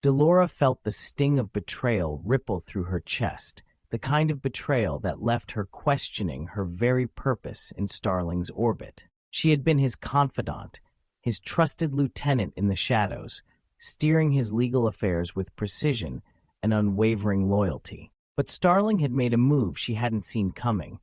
Delora felt the sting of betrayal ripple through her chest, the kind of betrayal that left her questioning her very purpose in Starling's orbit. She had been his confidant, his trusted lieutenant in the shadows, steering his legal affairs with precision and unwavering loyalty. But Starling had made a move she hadn't seen coming,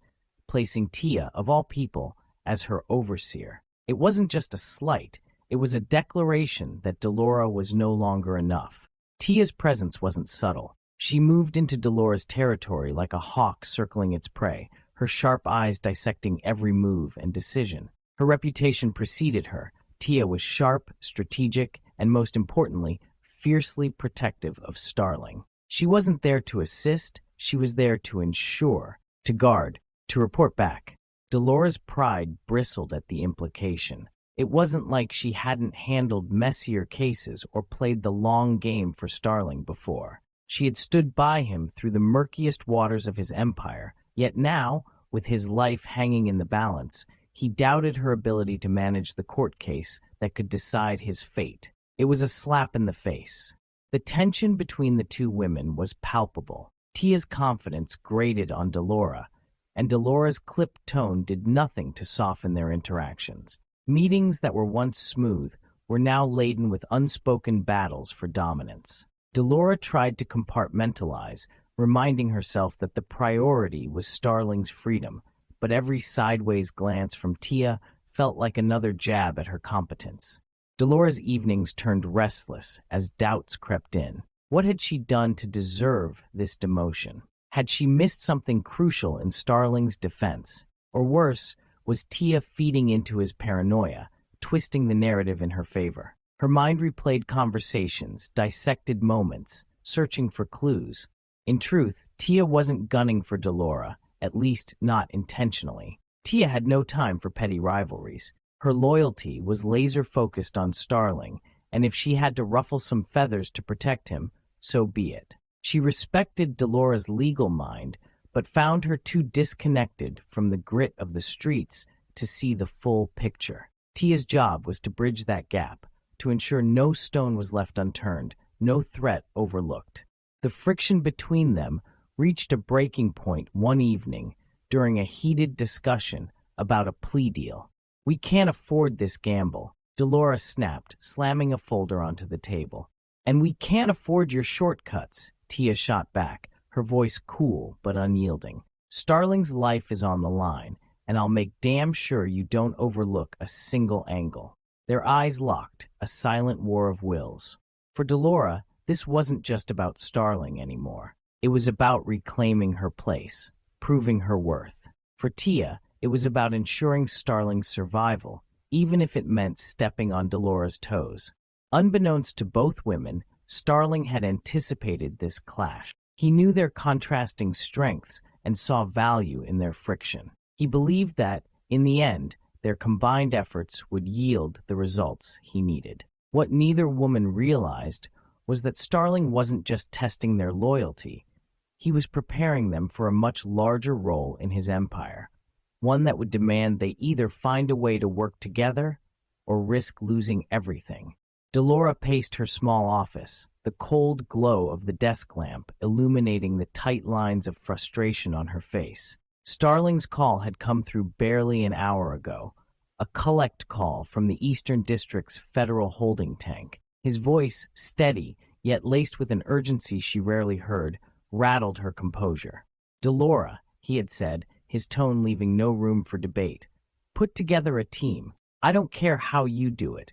placing Tia, of all people, as her overseer. It wasn't just a slight, it was a declaration that Delora was no longer enough. Tia's presence wasn't subtle. She moved into Delora's territory like a hawk circling its prey, her sharp eyes dissecting every move and decision. Her reputation preceded her. Tia was sharp, strategic, and most importantly, fiercely protective of Starling. She wasn't there to assist, she was there to ensure, to guard, to report back. Delora's pride bristled at the implication. It wasn't like she hadn't handled messier cases or played the long game for Starling before. She had stood by him through the murkiest waters of his empire, yet now, with his life hanging in the balance, he doubted her ability to manage the court case that could decide his fate. It was a slap in the face. The tension between the two women was palpable. Tia's confidence grated on Delora, and Delora's clipped tone did nothing to soften their interactions. Meetings that were once smooth were now laden with unspoken battles for dominance. Delora tried to compartmentalize, reminding herself that the priority was Starling's freedom, but every sideways glance from Tia felt like another jab at her competence. Delora's evenings turned restless as doubts crept in. What had she done to deserve this demotion? Had she missed something crucial in Starling's defense? Or worse, was Tia feeding into his paranoia, twisting the narrative in her favor? Her mind replayed conversations, dissected moments, searching for clues. In truth, Tia wasn't gunning for Delora, at least not intentionally. Tia had no time for petty rivalries. Her loyalty was laser-focused on Starling, and if she had to ruffle some feathers to protect him, so be it. She respected Delora's legal mind, but found her too disconnected from the grit of the streets to see the full picture. Tia's job was to bridge that gap, to ensure no stone was left unturned, no threat overlooked. The friction between them reached a breaking point one evening during a heated discussion about a plea deal. "We can't afford this gamble," Delora snapped, slamming a folder onto the table. "And we can't afford your shortcuts," Tia shot back, her voice cool but unyielding. "Starling's life is on the line, and I'll make damn sure you don't overlook a single angle." Their eyes locked, a silent war of wills. For Delora, this wasn't just about Starling anymore. It was about reclaiming her place, proving her worth. For Tia, it was about ensuring Starling's survival, even if it meant stepping on Delora's toes. Unbeknownst to both women, Starling had anticipated this clash. He knew their contrasting strengths and saw value in their friction. He believed that, in the end, their combined efforts would yield the results he needed. What neither woman realized was that Starling wasn't just testing their loyalty. He was preparing them for a much larger role in his empire, one that would demand they either find a way to work together or risk losing everything. Delora paced her small office, the cold glow of the desk lamp illuminating the tight lines of frustration on her face. Starling's call had come through barely an hour ago, a collect call from the Eastern District's federal holding tank. His voice, steady, yet laced with an urgency she rarely heard, rattled her composure. "Delora," he had said, his tone leaving no room for debate. "Put together a team. I don't care how you do it.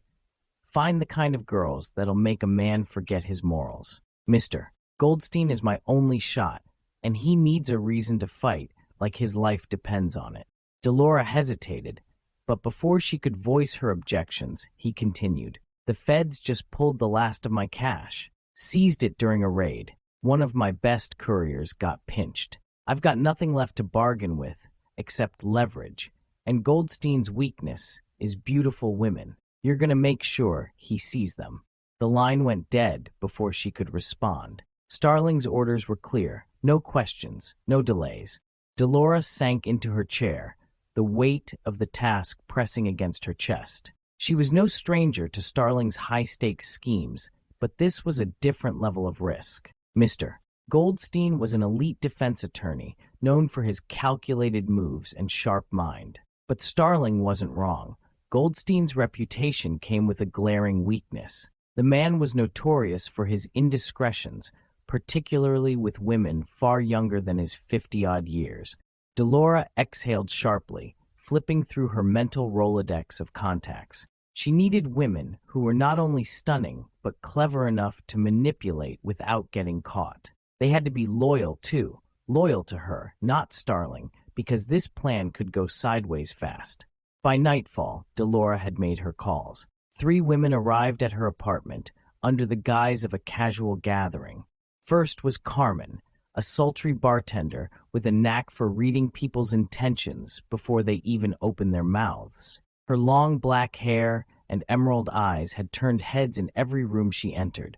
Find the kind of girls that'll make a man forget his morals. Mr. Goldstein is my only shot, and he needs a reason to fight like his life depends on it." Delora hesitated, but before she could voice her objections, he continued. "The feds just pulled the last of my cash, seized it during a raid. One of my best couriers got pinched. I've got nothing left to bargain with except leverage, and Goldstein's weakness is beautiful women. You're going to make sure he sees them." The line went dead before she could respond. Starling's orders were clear. No questions, no delays. Delora sank into her chair, the weight of the task pressing against her chest. She was no stranger to Starling's high-stakes schemes, but this was a different level of risk. Mr. Goldstein was an elite defense attorney known for his calculated moves and sharp mind. But Starling wasn't wrong. Goldstein's reputation came with a glaring weakness. The man was notorious for his indiscretions, particularly with women far younger than his 50-odd years. Delora exhaled sharply, flipping through her mental Rolodex of contacts. She needed women who were not only stunning, but clever enough to manipulate without getting caught. They had to be loyal, too. Loyal to her, not Starling, because this plan could go sideways fast. By nightfall, Delora had made her calls. 3 women arrived at her apartment under the guise of a casual gathering. First was Carmen, a sultry bartender with a knack for reading people's intentions before they even opened their mouths. Her long black hair and emerald eyes had turned heads in every room she entered,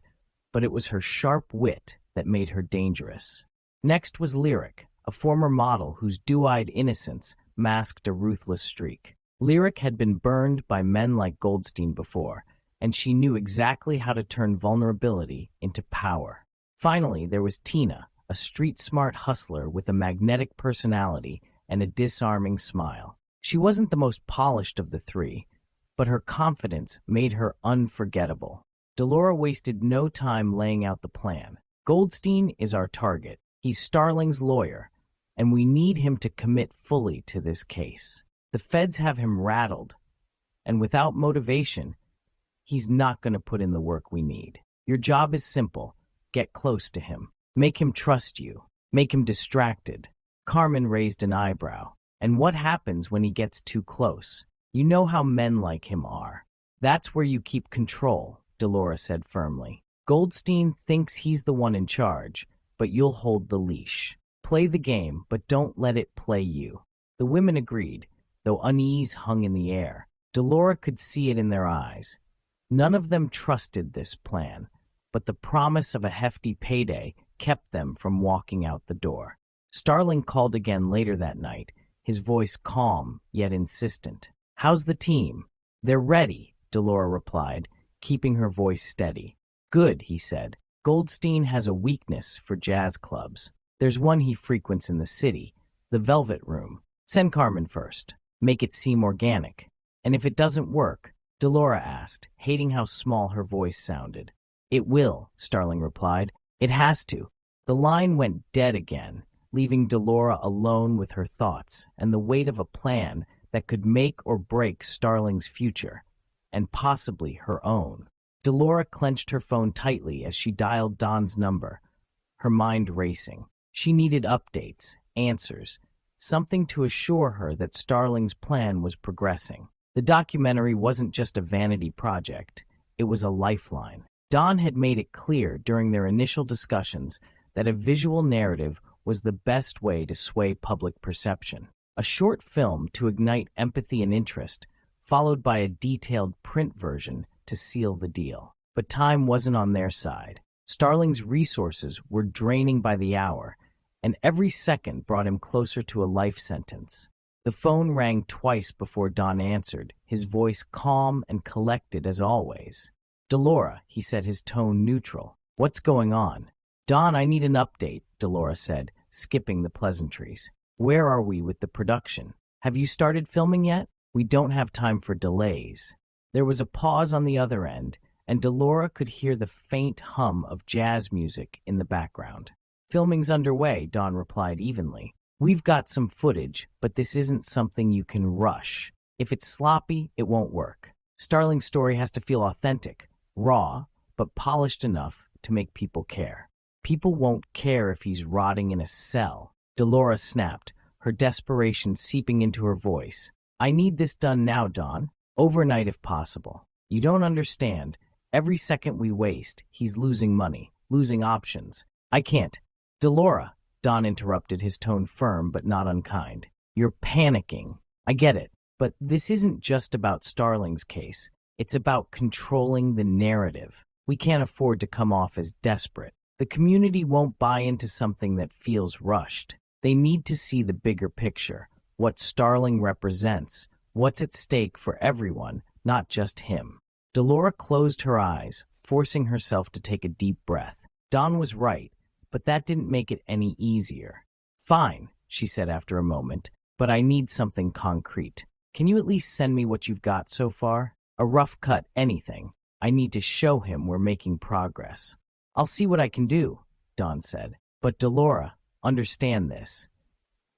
but it was her sharp wit that made her dangerous. Next was Lyric, a former model whose dew-eyed innocence masked a ruthless streak. Lyric had been burned by men like Goldstein before, and she knew exactly how to turn vulnerability into power. Finally, there was Tina, a street-smart hustler with a magnetic personality and a disarming smile. She wasn't the most polished of the 3, but her confidence made her unforgettable. Delora wasted no time laying out the plan. Goldstein is our target. He's Starling's lawyer, and we need him to commit fully to this case. The feds have him rattled, and without motivation, he's not going to put in the work we need. Your job is simple. Get close to him. Make him trust you. Make him distracted. Carmen raised an eyebrow. And what happens when he gets too close? You know how men like him are. That's where you keep control, Delora said firmly. Goldstein thinks he's the one in charge, but you'll hold the leash. Play the game, but don't let it play you. The women agreed, though unease hung in the air. Delora could see it in their eyes. None of them trusted this plan, but the promise of a hefty payday kept them from walking out the door. Starling called again later that night, his voice calm yet insistent. How's the team? They're ready, Delora replied, keeping her voice steady. Good, he said. Goldstein has a weakness for jazz clubs. There's one he frequents in the city, the Velvet Room. Send Carmen first. Make it seem organic. And if it doesn't work, Delora asked, hating how small her voice sounded. It will, Starling replied. It has to. The line went dead again, leaving Delora alone with her thoughts and the weight of a plan that could make or break Starling's future, and possibly her own. Delora clenched her phone tightly as she dialed Don's number, her mind racing. She needed updates, answers, something to assure her that Starling's plan was progressing. The documentary wasn't just a vanity project, it was a lifeline. Don had made it clear during their initial discussions that a visual narrative was the best way to sway public perception. A short film to ignite empathy and interest, followed by a detailed print version to seal the deal. But time wasn't on their side. Starling's resources were draining by the hour, and every second brought him closer to a life sentence. The phone rang twice before Don answered, his voice calm and collected as always. Delora, he said, his tone neutral. What's going on? Don, I need an update, Delora said, skipping the pleasantries. Where are we with the production? Have you started filming yet? We don't have time for delays. There was a pause on the other end, and Delora could hear the faint hum of jazz music in the background. Filming's underway, Don replied evenly. We've got some footage, but this isn't something you can rush. If it's sloppy, it won't work. Starling's story has to feel authentic, raw, but polished enough to make people care. People won't care if he's rotting in a cell. Delora snapped, her desperation seeping into her voice. I need this done now, Don. Overnight if possible. You don't understand. Every second we waste, he's losing money, losing options. I can't. Delora, Don interrupted, his tone firm but not unkind. You're panicking. I get it. But this isn't just about Starling's case. It's about controlling the narrative. We can't afford to come off as desperate. The community won't buy into something that feels rushed. They need to see the bigger picture, what Starling represents, what's at stake for everyone, not just him. Delora closed her eyes, forcing herself to take a deep breath. Dawn was right, but that didn't make it any easier. "Fine," she said after a moment, "but I need something concrete. Can you at least send me what you've got so far? A rough cut, anything. I need to show him we're making progress." "I'll see what I can do," Dawn said. "But Delora, understand this.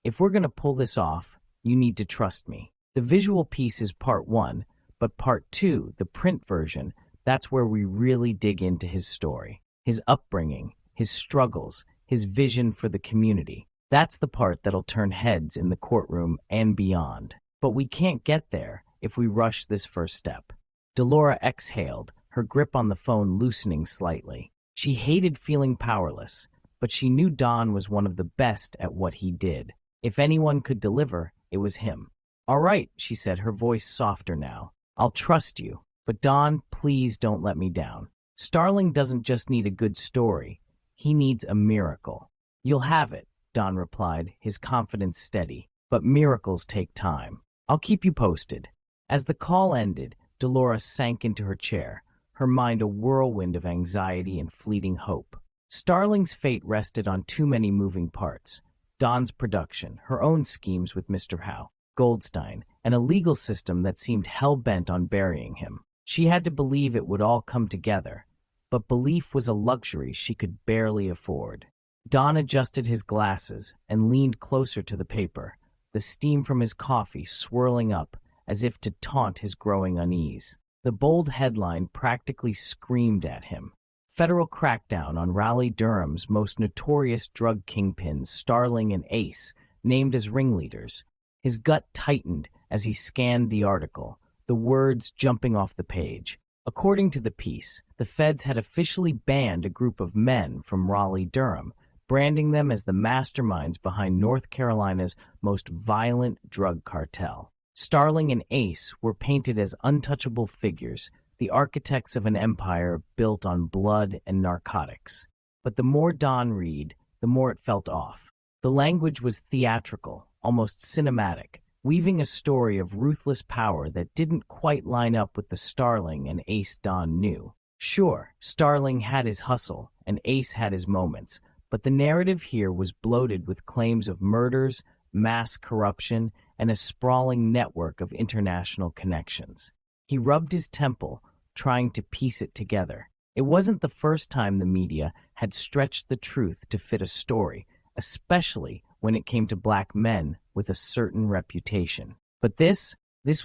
If we're going to pull this off, you need to trust me. The visual piece is part one, but part two, the print version, that's where we really dig into his story, his upbringing, his struggles, his vision for the community. That's the part that'll turn heads in the courtroom and beyond. But we can't get there if we rush this first step." Delora exhaled, her grip on the phone loosening slightly. She hated feeling powerless, but she knew Don was one of the best at what he did. If anyone could deliver, it was him. "All right," she said, her voice softer now. "I'll trust you. But Don, please don't let me down. Starling doesn't just need a good story. He needs a miracle." "You'll have it," Don replied, his confidence steady. "But miracles take time. I'll keep you posted." As the call ended, Delora sank into her chair, her mind a whirlwind of anxiety and fleeting hope. Starling's fate rested on too many moving parts. Dawn's production, her own schemes with Mr. Howe, Goldstein, and a legal system that seemed hell-bent on burying him. She had to believe it would all come together, but belief was a luxury she could barely afford. Don adjusted his glasses and leaned closer to the paper, the steam from his coffee swirling up as if to taunt his growing unease. The bold headline practically screamed at him. Federal crackdown on Raleigh-Durham's most notorious drug kingpins, Starling and Ace, named as ringleaders. His gut tightened as he scanned the article, the words jumping off the page. According to the piece, the feds had officially banned a group of men from Raleigh-Durham, branding them as the masterminds behind North Carolina's most violent drug cartel. Starling and Ace were painted as untouchable figures, the architects of an empire built on blood and narcotics. But the more Don read, the more it felt off. The language was theatrical, almost cinematic, weaving a story of ruthless power that didn't quite line up with the Starling and Ace Don knew. Sure, Starling had his hustle, and Ace had his moments, but the narrative here was bloated with claims of murders, mass corruption, and a sprawling network of international connections. He rubbed his temple, trying to piece it together. It wasn't the first time the media had stretched the truth to fit a story, especially when it came to black men with a certain reputation. But this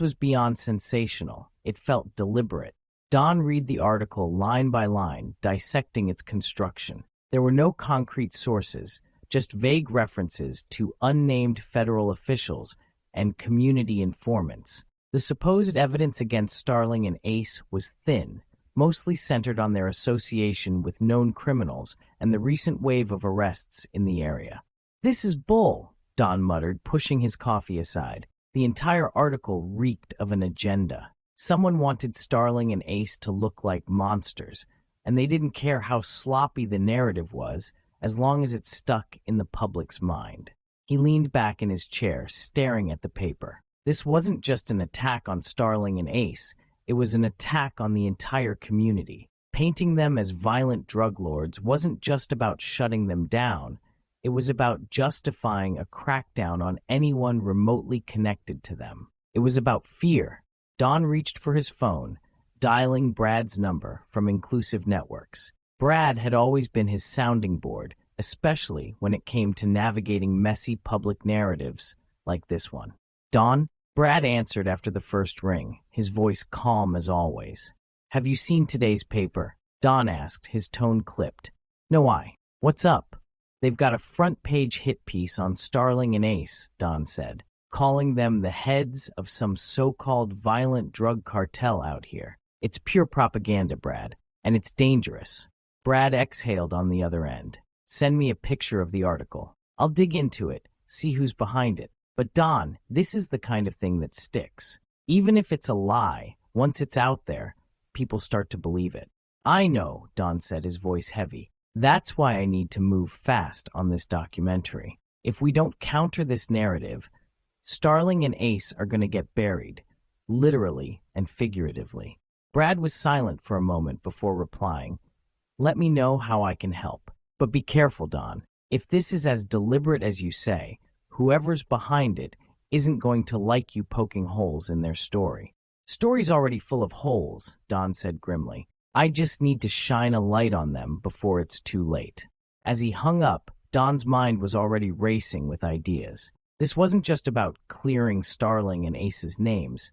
was beyond sensational. It felt deliberate. Don read the article line by line, dissecting its construction. There were no concrete sources, just vague references to unnamed federal officials and community informants. The supposed evidence against Starling and Ace was thin, mostly centered on their association with known criminals and the recent wave of arrests in the area. "This is bull," Don muttered, pushing his coffee aside. The entire article reeked of an agenda. Someone wanted Starling and Ace to look like monsters, and they didn't care how sloppy the narrative was, as long as it stuck in the public's mind. He leaned back in his chair, staring at the paper. This wasn't just an attack on Starling and Ace, it was an attack on the entire community. Painting them as violent drug lords wasn't just about shutting them down, it was about justifying a crackdown on anyone remotely connected to them. It was about fear. Don reached for his phone, dialing Brad's number from Inclusive Networks. Brad had always been his sounding board, especially when it came to navigating messy public narratives like this one. "Don?" Brad answered after the first ring, his voice calm as always. "Have you seen today's paper?" Don asked, his tone clipped. "No, why? What's up?" "They've got a front-page hit piece on Starling and Ace," Don said, "calling them the heads of some so-called violent drug cartel out here. It's pure propaganda, Brad, and it's dangerous." Brad exhaled on the other end. "Send me a picture of the article. I'll dig into it, see who's behind it. But Don, this is the kind of thing that sticks. Even if it's a lie, once it's out there, people start to believe it." "I know," Don said, his voice heavy. "That's why I need to move fast on this documentary. If we don't counter this narrative, Starling and Ace are going to get buried, literally and figuratively." Brad was silent for a moment before replying, "Let me know how I can help. But be careful, Don. If this is as deliberate as you say, whoever's behind it isn't going to like you poking holes in their story." "Story's already full of holes," Don said grimly. "I just need to shine a light on them before it's too late." As he hung up, Don's mind was already racing with ideas. This wasn't just about clearing Starling and Ace's names.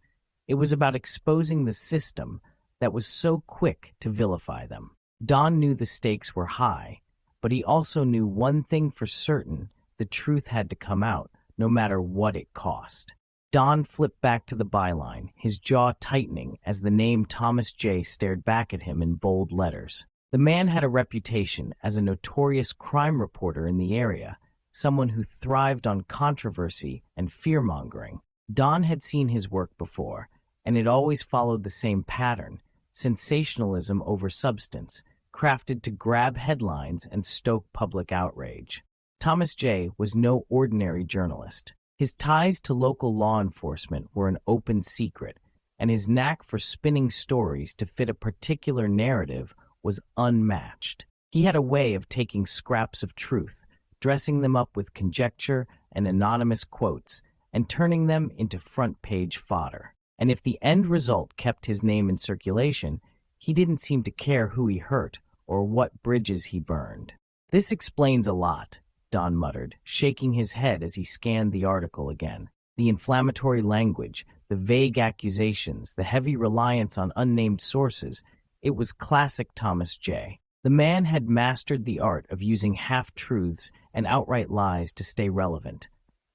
It was about exposing the system that was so quick to vilify them. Don knew the stakes were high, but he also knew one thing for certain: the truth had to come out, no matter what it cost. Don flipped back to the byline, his jaw tightening as the name Thomas J. stared back at him in bold letters. The man had a reputation as a notorious crime reporter in the area, someone who thrived on controversy and fear-mongering. Don had seen his work before, and it always followed the same pattern: sensationalism over substance, crafted to grab headlines and stoke public outrage. Thomas J. was no ordinary journalist. His ties to local law enforcement were an open secret, and his knack for spinning stories to fit a particular narrative was unmatched. He had a way of taking scraps of truth, dressing them up with conjecture and anonymous quotes, and turning them into front-page fodder. And if the end result kept his name in circulation, he didn't seem to care who he hurt or what bridges he burned. "This explains a lot," Don muttered, shaking his head as he scanned the article again. The inflammatory language, the vague accusations, the heavy reliance on unnamed sources — it was classic Thomas J. The man had mastered the art of using half-truths and outright lies to stay relevant,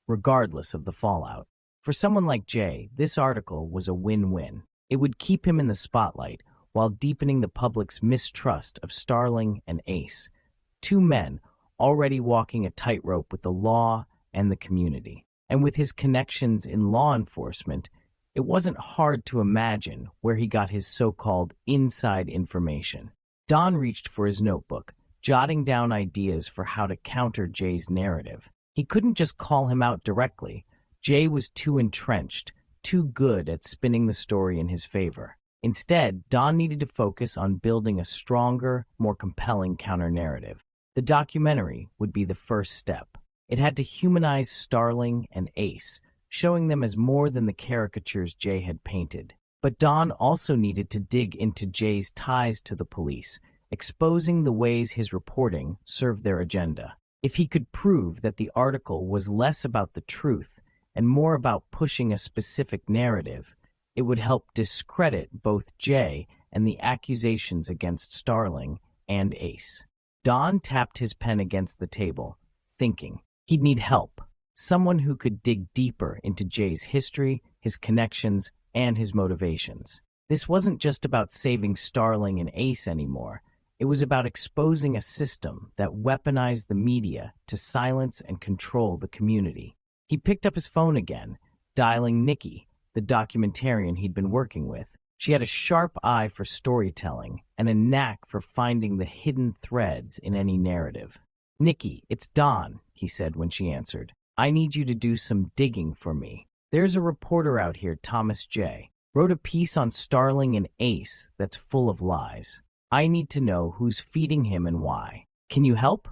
regardless of the fallout. For someone like Jay, this article was a win-win. It would keep him in the spotlight while deepening the public's mistrust of Starling and Ace, two men already walking a tightrope with the law and the community. And with his connections in law enforcement, it wasn't hard to imagine where he got his so-called inside information. Don reached for his notebook, jotting down ideas for how to counter Jay's narrative. He couldn't just call him out directly. Jay was too entrenched, too good at spinning the story in his favor. Instead, Don needed to focus on building a stronger, more compelling counter-narrative. The documentary would be the first step. It had to humanize Starling and Ace, showing them as more than the caricatures Jay had painted. But Don also needed to dig into Jay's ties to the police, exposing the ways his reporting served their agenda. If he could prove that the article was less about the truth and more about pushing a specific narrative, it would help discredit both Jay and the accusations against Starling and Ace. Don tapped his pen against the table, thinking he'd need help. Someone who could dig deeper into Jay's history, his connections, and his motivations. This wasn't just about saving Starling and Ace anymore. It was about exposing a system that weaponized the media to silence and control the community. He picked up his phone again, dialing Nikki, the documentarian he'd been working with. She had a sharp eye for storytelling and a knack for finding the hidden threads in any narrative. "Nikki, it's Don," he said when she answered. "I need you to do some digging for me. There's a reporter out here, Thomas J. Wrote a piece on Starling and Ace that's full of lies. I need to know who's feeding him and why. Can you help?"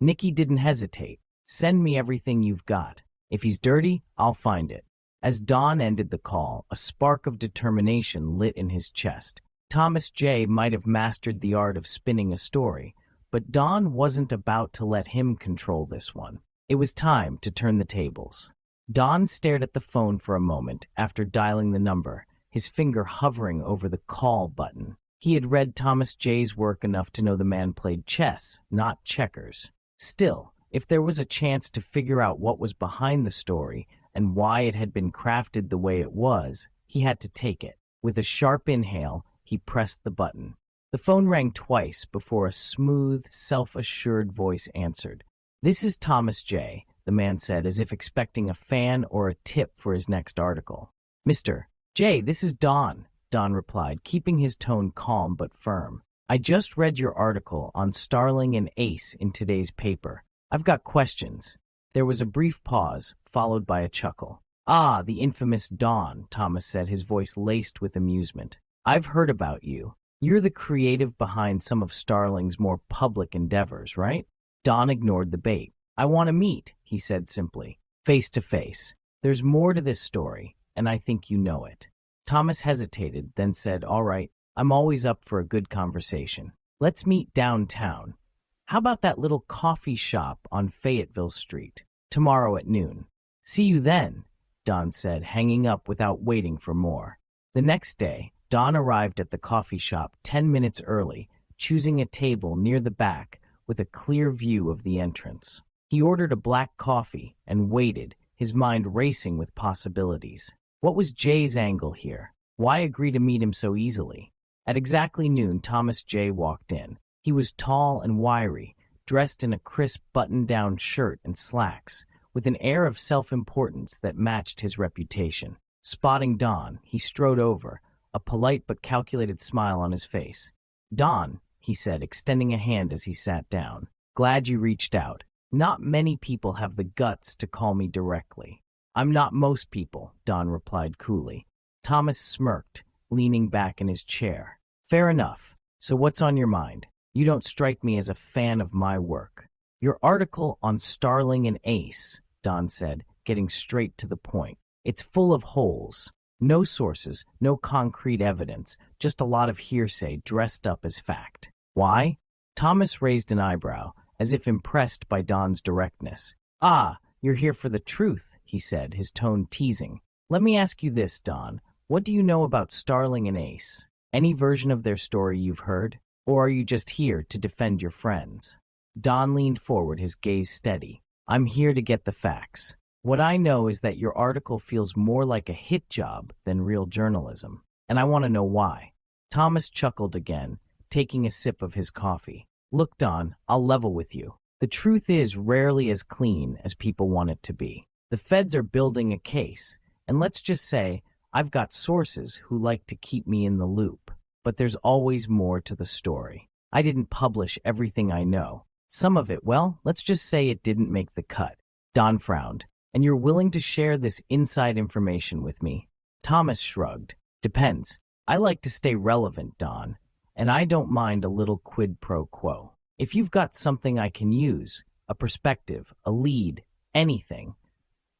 Nikki didn't hesitate. "Send me everything you've got. If he's dirty, I'll find it." As Don ended the call, a spark of determination lit in his chest. Thomas J. might have mastered the art of spinning a story, but Don wasn't about to let him control this one. It was time to turn the tables. Don stared at the phone for a moment after dialing the number, his finger hovering over the call button. He had read Thomas J.'s work enough to know the man played chess, not checkers. Still, if there was a chance to figure out what was behind the story and why it had been crafted the way it was, he had to take it. With a sharp inhale, he pressed the button. The phone rang twice before a smooth, self-assured voice answered. "This is Thomas J.," the man said, as if expecting a fan or a tip for his next article. "Mr. J., this is Don," Don replied, keeping his tone calm but firm. "I just read your article on Starling and Ace in today's paper. I've got questions." There was a brief pause, followed by a chuckle. "Ah, the infamous Don," Thomas said, his voice laced with amusement. I've heard about you. You're the creative behind some of Starling's more public endeavors, right? Don ignored the bait. I want to meet, he said simply, face to face. There's more to this story, and I think you know it. Thomas hesitated, then said, all right, I'm always up for a good conversation. Let's meet downtown. How about that little coffee shop on Fayetteville Street? Tomorrow at noon. See you then, Don said, hanging up without waiting for more. The next day, Don arrived at the coffee shop 10 minutes early, choosing a table near the back with a clear view of the entrance. He ordered a black coffee and waited, his mind racing with possibilities. What was Jay's angle here? Why agree to meet him so easily? At exactly noon, Thomas J. walked in. He was tall and wiry, dressed in a crisp button-down shirt and slacks, with an air of self-importance that matched his reputation. Spotting Don, he strode over, a polite but calculated smile on his face. Don, he said, extending a hand as he sat down. Glad you reached out. Not many people have the guts to call me directly. I'm not most people, Don replied coolly. Thomas smirked, leaning back in his chair. Fair enough. So what's on your mind? You don't strike me as a fan of my work. Your article on Starling and Ace, Don said, getting straight to the point. It's full of holes. No sources, no concrete evidence, just a lot of hearsay dressed up as fact. Why? Thomas raised an eyebrow, as if impressed by Don's directness. Ah, you're here for the truth, he said, his tone teasing. Let me ask you this, Don. What do you know about Starling and Ace? Any version of their story you've heard? Or are you just here to defend your friends? Don leaned forward, his gaze steady. I'm here to get the facts. What I know is that your article feels more like a hit job than real journalism, and I want to know why. Thomas chuckled again, taking a sip of his coffee. Look, Don, I'll level with you. The truth is rarely as clean as people want it to be. The feds are building a case, and let's just say I've got sources who like to keep me in the loop. But there's always more to the story. I didn't publish everything I know. Some of it, well, let's just say it didn't make the cut. Don frowned. And you're willing to share this inside information with me? Thomas shrugged. Depends. I like to stay relevant, Don, and I don't mind a little quid pro quo. If you've got something I can use, a perspective, a lead, anything,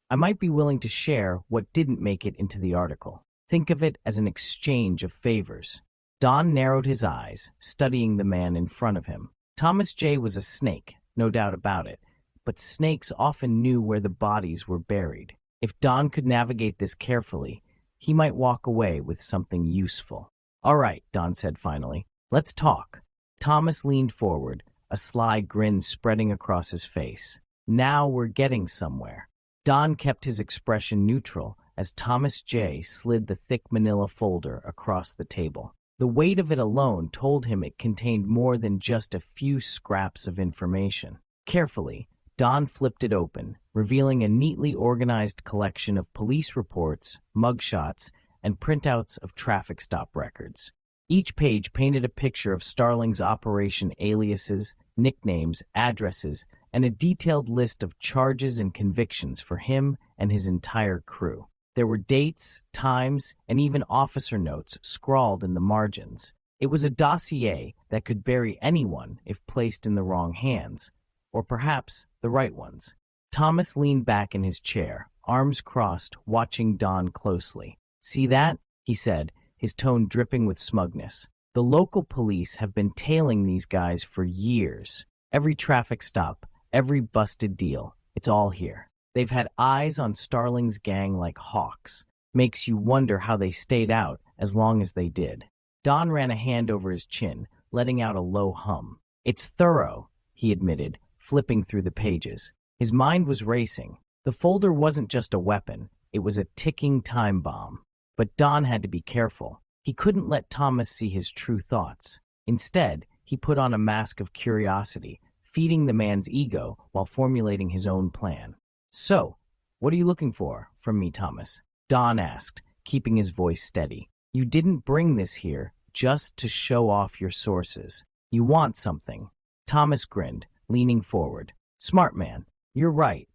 I might be willing to share what didn't make it into the article. Think of it as an exchange of favors. Don narrowed his eyes, studying the man in front of him. Thomas J. was a snake, no doubt about it. But snakes often knew where the bodies were buried. If Don could navigate this carefully, he might walk away with something useful. All right, Don said finally. Let's talk. Thomas leaned forward, a sly grin spreading across his face. Now we're getting somewhere. Don kept his expression neutral as Thomas J. slid the thick manila folder across the table. The weight of it alone told him it contained more than just a few scraps of information. Carefully, Don flipped it open, revealing a neatly organized collection of police reports, mugshots, and printouts of traffic stop records. Each page painted a picture of Starling's operation, aliases, nicknames, addresses, and a detailed list of charges and convictions for him and his entire crew. There were dates, times, and even officer notes scrawled in the margins. It was a dossier that could bury anyone if placed in the wrong hands, or perhaps the right ones. Thomas leaned back in his chair, arms crossed, watching Don closely. See that? He said, his tone dripping with smugness. The local police have been tailing these guys for years. Every traffic stop, every busted deal, it's all here. They've had eyes on Starling's gang like hawks. Makes you wonder how they stayed out as long as they did. Don ran a hand over his chin, letting out a low hum. It's thorough, he admitted, flipping through the pages. His mind was racing. The folder wasn't just a weapon, it was a ticking time bomb. But Don had to be careful. He couldn't let Thomas see his true thoughts. Instead, he put on a mask of curiosity, feeding the man's ego while formulating his own plan. So, what are you looking for from me, Thomas? Don asked, keeping his voice steady. You didn't bring this here just to show off your sources. You want something. Thomas grinned, leaning forward. Smart man, you're right.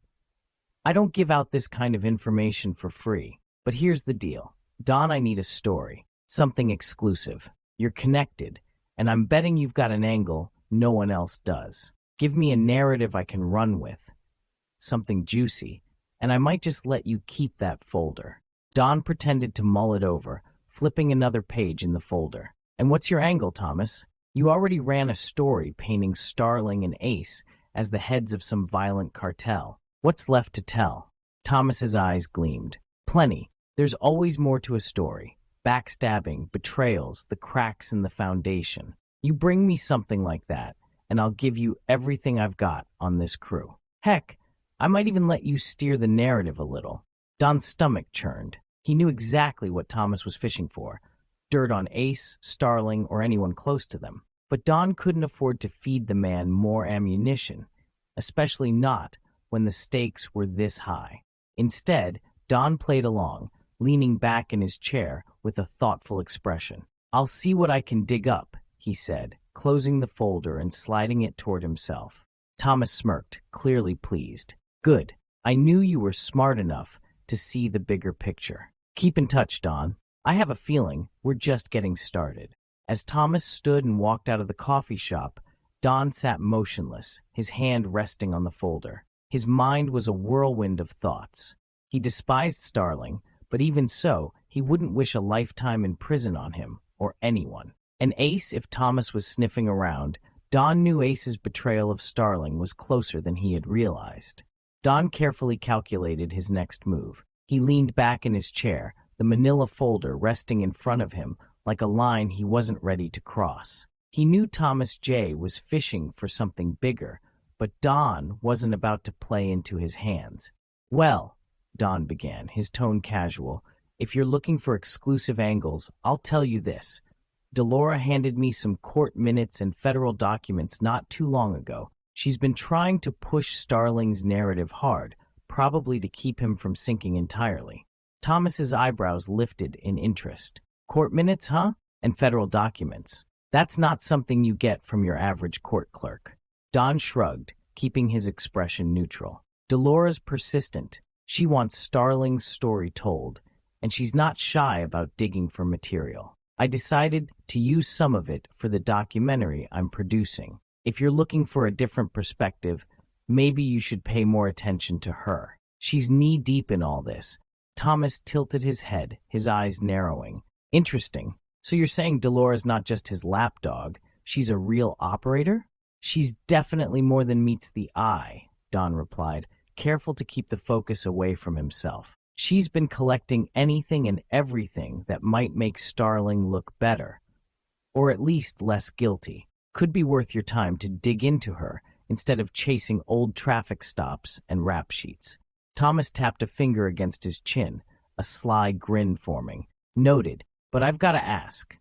I don't give out this kind of information for free. But here's the deal. Don, I need a story. Something exclusive. You're connected, and I'm betting you've got an angle no one else does. Give me a narrative I can run with. Something juicy, and I might just let you keep that folder." Don pretended to mull it over, flipping another page in the folder. "And what's your angle, Thomas? You already ran a story painting Starling and Ace as the heads of some violent cartel. What's left to tell?" Thomas's eyes gleamed. "Plenty. There's always more to a story. Backstabbing, betrayals, the cracks in the foundation. You bring me something like that, and I'll give you everything I've got on this crew. Heck, I might even let you steer the narrative a little." Don's stomach churned. He knew exactly what Thomas was fishing for: dirt on Ace, Starling, or anyone close to them. But Don couldn't afford to feed the man more ammunition, especially not when the stakes were this high. Instead, Don played along, leaning back in his chair with a thoughtful expression. "I'll see what I can dig up," he said, closing the folder and sliding it toward himself. Thomas smirked, clearly pleased. "Good. I knew you were smart enough to see the bigger picture. Keep in touch, Don. I have a feeling we're just getting started." As Thomas stood and walked out of the coffee shop, Don sat motionless, his hand resting on the folder. His mind was a whirlwind of thoughts. He despised Starling, but even so, he wouldn't wish a lifetime in prison on him, or anyone. And Ace, if Thomas was sniffing around, Don knew Ace's betrayal of Starling was closer than he had realized. Don carefully calculated his next move. He leaned back in his chair, the manila folder resting in front of him like a line he wasn't ready to cross. He knew Thomas J. was fishing for something bigger, but Don wasn't about to play into his hands. "Well," Don began, his tone casual, "if you're looking for exclusive angles, I'll tell you this. Delora handed me some court minutes and federal documents not too long ago. She's been trying to push Starling's narrative hard, probably to keep him from sinking entirely." Thomas's eyebrows lifted in interest. "Court minutes, huh? And federal documents. That's not something you get from your average court clerk." Don shrugged, keeping his expression neutral. "Delora's persistent. She wants Starling's story told, and she's not shy about digging for material. I decided to use some of it for the documentary I'm producing. If you're looking for a different perspective, maybe you should pay more attention to her. She's knee-deep in all this." Thomas tilted his head, his eyes narrowing. "Interesting. So you're saying Delora's not just his lapdog, she's a real operator?" "She's definitely more than meets the eye," Don replied, careful to keep the focus away from himself. "She's been collecting anything and everything that might make Starling look better, or at least less guilty. Could be worth your time to dig into her instead of chasing old traffic stops and rap sheets." Thomas tapped a finger against his chin, a sly grin forming. "Noted, but I've got to ask.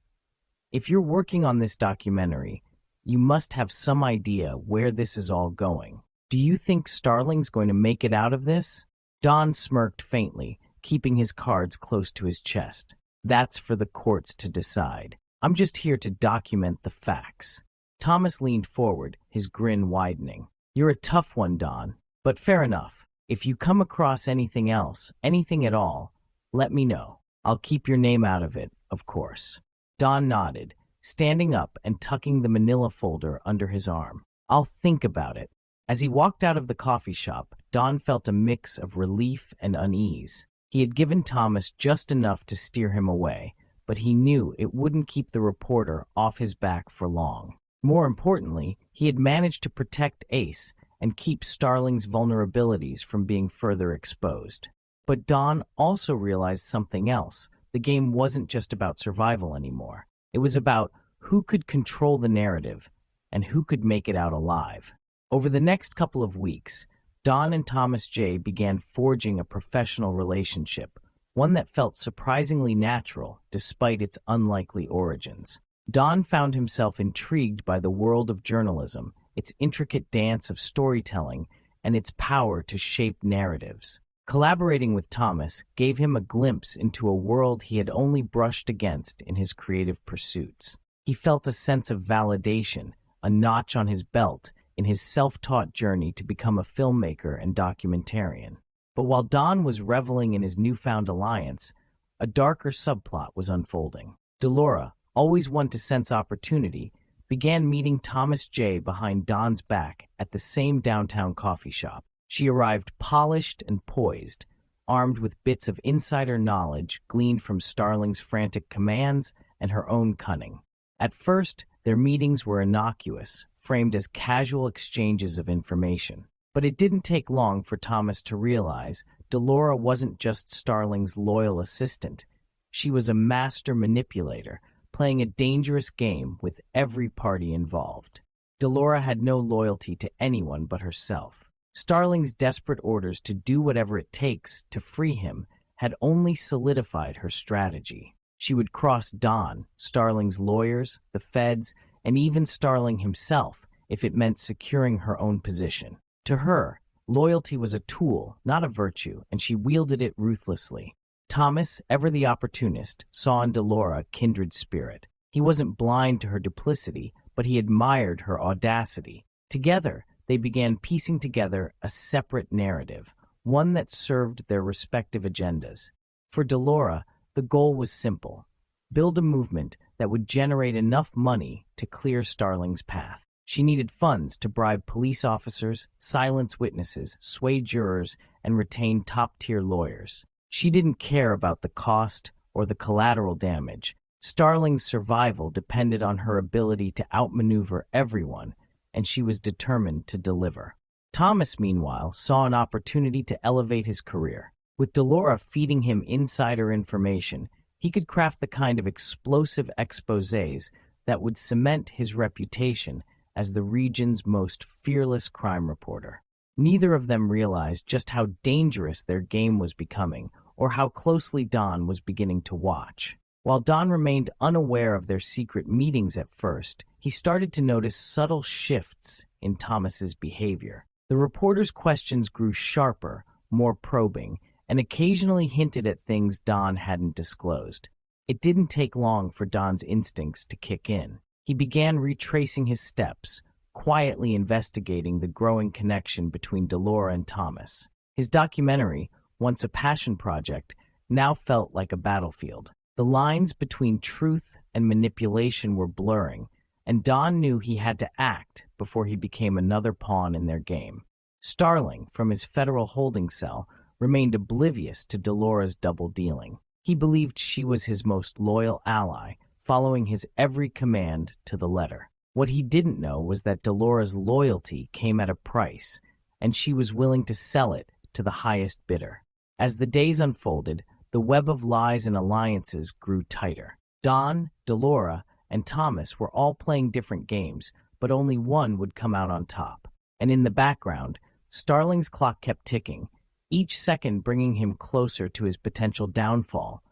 If you're working on this documentary, you must have some idea where this is all going. Do you think Starling's going to make it out of this?" Don smirked faintly, keeping his cards close to his chest. "That's for the courts to decide. I'm just here to document the facts." Thomas leaned forward, his grin widening. "You're a tough one, Don, but fair enough. If you come across anything else, anything at all, let me know. I'll keep your name out of it, of course." Don nodded, standing up and tucking the manila folder under his arm. "I'll think about it." As he walked out of the coffee shop, Don felt a mix of relief and unease. He had given Thomas just enough to steer him away, but he knew it wouldn't keep the reporter off his back for long. More importantly, he had managed to protect Ace and keep Starling's vulnerabilities from being further exposed. But Don also realized something else. The game wasn't just about survival anymore. It was about who could control the narrative and who could make it out alive. Over the next couple of weeks, Don and Thomas J. began forging a professional relationship, one that felt surprisingly natural despite its unlikely origins. Don found himself intrigued by the world of journalism, its intricate dance of storytelling, and its power to shape narratives. Collaborating with Thomas gave him a glimpse into a world he had only brushed against in his creative pursuits. He felt a sense of validation, a notch on his belt, in his self-taught journey to become a filmmaker and documentarian. But while Don was reveling in his newfound alliance, a darker subplot was unfolding. Delora, always one to sense opportunity, began meeting Thomas J. behind Don's back at the same downtown coffee shop. She arrived polished and poised, armed with bits of insider knowledge gleaned from Starling's frantic commands and her own cunning. At first, their meetings were innocuous, framed as casual exchanges of information. But it didn't take long for Thomas to realize Delora wasn't just Starling's loyal assistant. She was a master manipulator, playing a dangerous game with every party involved. Delora had no loyalty to anyone but herself. Starling's desperate orders to do whatever it takes to free him had only solidified her strategy. She would cross Don, Starling's lawyers, the feds, and even Starling himself if it meant securing her own position. To her, loyalty was a tool, not a virtue, and she wielded it ruthlessly. Thomas, ever the opportunist, saw in Delora a kindred spirit. He wasn't blind to her duplicity, but he admired her audacity. Together, they began piecing together a separate narrative, one that served their respective agendas. For Delora, the goal was simple: build a movement that would generate enough money to clear Starling's path. She needed funds to bribe police officers, silence witnesses, sway jurors, and retain top-tier lawyers. She didn't care about the cost or the collateral damage. Starling's survival depended on her ability to outmaneuver everyone, and she was determined to deliver. Thomas, meanwhile, saw an opportunity to elevate his career. With Delora feeding him insider information, he could craft the kind of explosive exposés that would cement his reputation as the region's most fearless crime reporter. Neither of them realized just how dangerous their game was becoming, or how closely Don was beginning to watch. While Don remained unaware of their secret meetings at first, he started to notice subtle shifts in Thomas's behavior. The reporter's questions grew sharper, more probing, and occasionally hinted at things Don hadn't disclosed. It didn't take long for Don's instincts to kick in. He began retracing his steps, quietly investigating the growing connection between Delora and Thomas. His documentary, once a passion project, now felt like a battlefield. The lines between truth and manipulation were blurring, and Don knew he had to act before he became another pawn in their game. Starling, from his federal holding cell, remained oblivious to Delora's double-dealing. He believed she was his most loyal ally, following his every command to the letter. What he didn't know was that Delora's loyalty came at a price, and she was willing to sell it to the highest bidder. As the days unfolded, the web of lies and alliances grew tighter. Don, Delora, and Thomas were all playing different games, but only one would come out on top. And in the background, Starling's clock kept ticking, each second bringing him closer to his potential downfall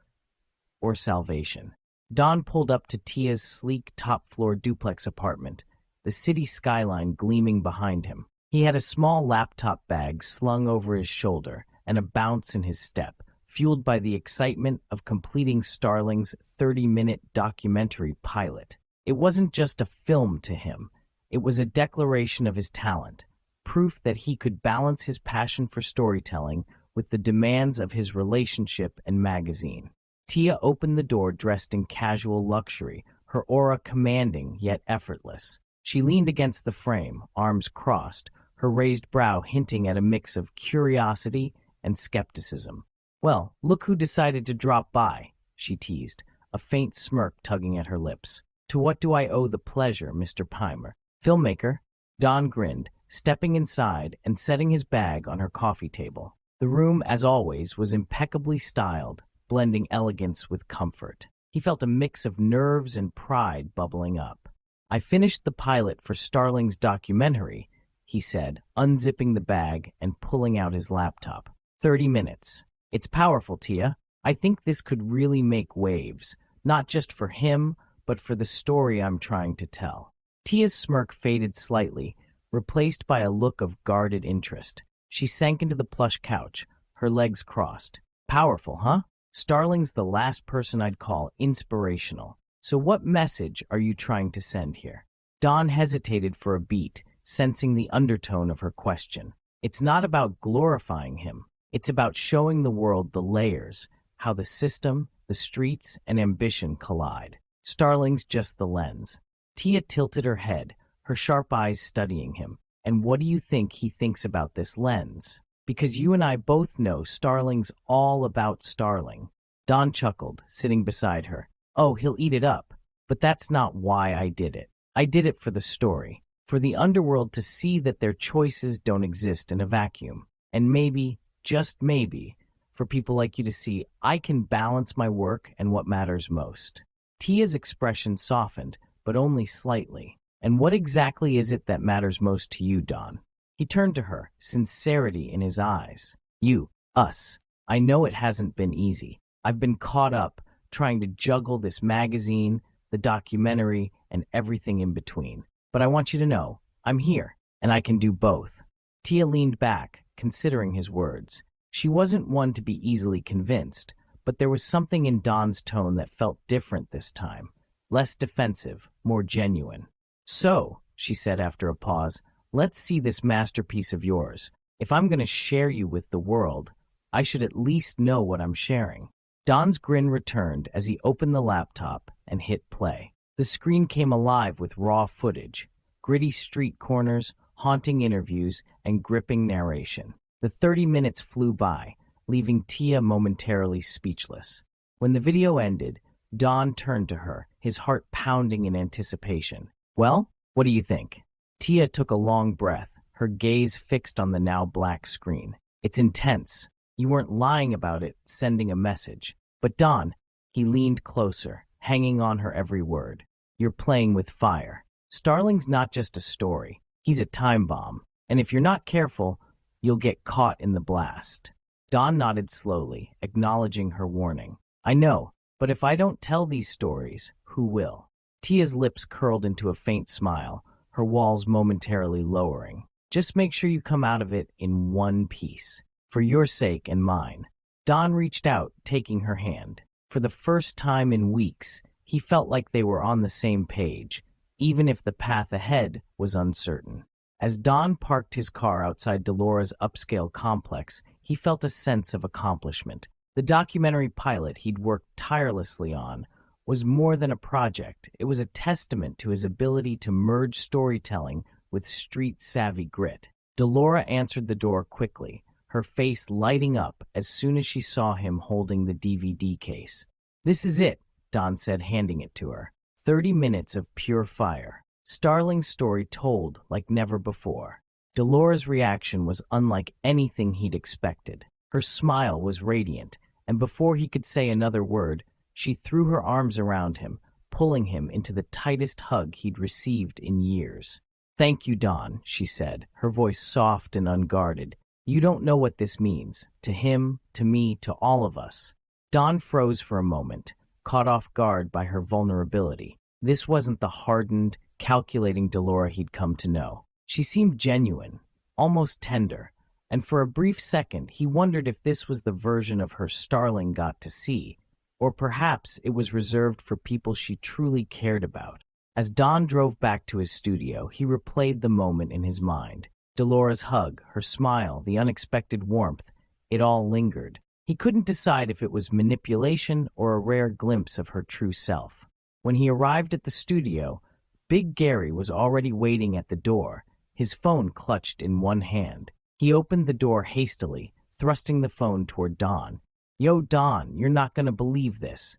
or salvation. Don pulled up to Tia's sleek top-floor duplex apartment, the city skyline gleaming behind him. He had a small laptop bag slung over his shoulder and a bounce in his step, fueled by the excitement of completing Starling's 30-minute documentary pilot. It wasn't just a film to him. It was a declaration of his talent, proof that he could balance his passion for storytelling with the demands of his relationship and magazine. Tia opened the door dressed in casual luxury, her aura commanding yet effortless. She leaned against the frame, arms crossed, her raised brow hinting at a mix of curiosity and skepticism. "Well, look who decided to drop by," she teased, a faint smirk tugging at her lips. "To what do I owe the pleasure, Mr. Pimer?" "Filmmaker?" Don grinned, stepping inside and setting his bag on her coffee table. The room, as always, was impeccably styled, blending elegance with comfort. He felt a mix of nerves and pride bubbling up. "I finished the pilot for Starling's documentary," he said, unzipping the bag and pulling out his laptop. 30 minutes. "It's powerful, Tia. I think this could really make waves, not just for him, but for the story I'm trying to tell." Tia's smirk faded slightly, replaced by a look of guarded interest. She sank into the plush couch, her legs crossed. "Powerful, huh? Starling's the last person I'd call inspirational. So what message are you trying to send here?" Don hesitated for a beat, sensing the undertone of her question. "It's not about glorifying him. It's about showing the world the layers, how the system, The streets and ambition collide. Starling's just the lens. Tia tilted her head, her sharp eyes studying him. And what do you think he thinks about this lens? Because you and I both know Starling's all about Starling. Don chuckled, sitting beside her. Oh, he'll eat it up. But that's not why I did it. I did it for the story. For the underworld to see that their choices don't exist in a vacuum. And maybe, just maybe, for people like you to see I can balance my work and what matters most. Tia's expression softened, but only slightly. And what exactly is it that matters most to you, Don? He turned to her, sincerity in his eyes. You, us. I know it hasn't been easy. I've been caught up, trying to juggle this magazine, the documentary, and everything in between. But I want you to know, I'm here, and I can do both. Tia leaned back, considering his words. She wasn't one to be easily convinced, but there was something in Don's tone that felt different this time. Less defensive, more genuine. So, she said after a pause, let's see this masterpiece of yours. If I'm going to share you with the world, I should at least know what I'm sharing. Don's grin returned as he opened the laptop and hit play. The screen came alive with raw footage, gritty street corners, haunting interviews, and gripping narration. The 30 minutes flew by, leaving Tia momentarily speechless. When the video ended, Don turned to her, his heart pounding in anticipation. Well, what do you think? Tia took a long breath, her gaze fixed on the now black screen. It's intense. You weren't lying about it, sending a message. But Don, he leaned closer, hanging on her every word. You're playing with fire. Starling's not just a story. He's a time bomb. And if you're not careful, you'll get caught in the blast. Don nodded slowly, acknowledging her warning. I know, but if I don't tell these stories, who will? Tia's lips curled into a faint smile, her walls momentarily lowering. Just make sure you come out of it in one piece. For your sake and mine. Don reached out, taking her hand. For the first time in weeks, he felt like they were on the same page, even if the path ahead was uncertain. As Don parked his car outside Delora's upscale complex, he felt a sense of accomplishment. The documentary pilot he'd worked tirelessly on was more than a project. It was a testament to his ability to merge storytelling with street-savvy grit. Delora answered the door quickly, her face lighting up as soon as she saw him holding the DVD case. This is it, Don said, handing it to her. 30 minutes of pure fire. Starling's story told like never before. Delora's reaction was unlike anything he'd expected. Her smile was radiant, and before he could say another word, she threw her arms around him, pulling him into the tightest hug he'd received in years. Thank you, Don, she said, her voice soft and unguarded. You don't know what this means. To him, to me, to all of us. Don froze for a moment, caught off guard by her vulnerability. This wasn't the hardened, calculating Delora he'd come to know. She seemed genuine, almost tender, and for a brief second he wondered if this was the version of her Starling got to see, or perhaps it was reserved for people she truly cared about. As Don drove back to his studio, he replayed the moment in his mind. Delora's hug, her smile, the unexpected warmth, it all lingered. He couldn't decide if it was manipulation or a rare glimpse of her true self. When he arrived at the studio, Big Gary was already waiting at the door, his phone clutched in one hand. He opened the door hastily, thrusting the phone toward Don. Yo, Don, you're not going to believe this,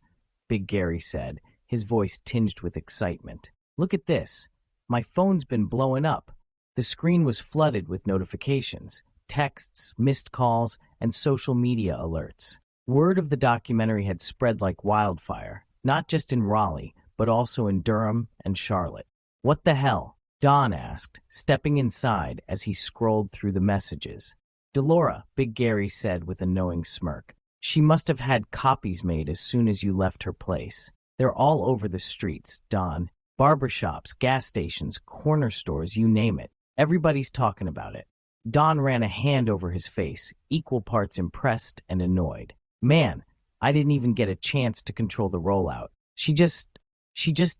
Big Gary said, his voice tinged with excitement. Look at this. My phone's been blowing up. The screen was flooded with notifications, texts, missed calls, and social media alerts. Word of the documentary had spread like wildfire, not just in Raleigh, but also in Durham and Charlotte. What the hell? Don asked, stepping inside as he scrolled through the messages. Delora, Big Gary said with a knowing smirk. She must have had copies made as soon as you left her place. They're all over the streets, Don. Barbershops, gas stations, corner stores, you name it. Everybody's talking about it. Don ran a hand over his face, equal parts impressed and annoyed. Man, I didn't even get a chance to control the rollout. She just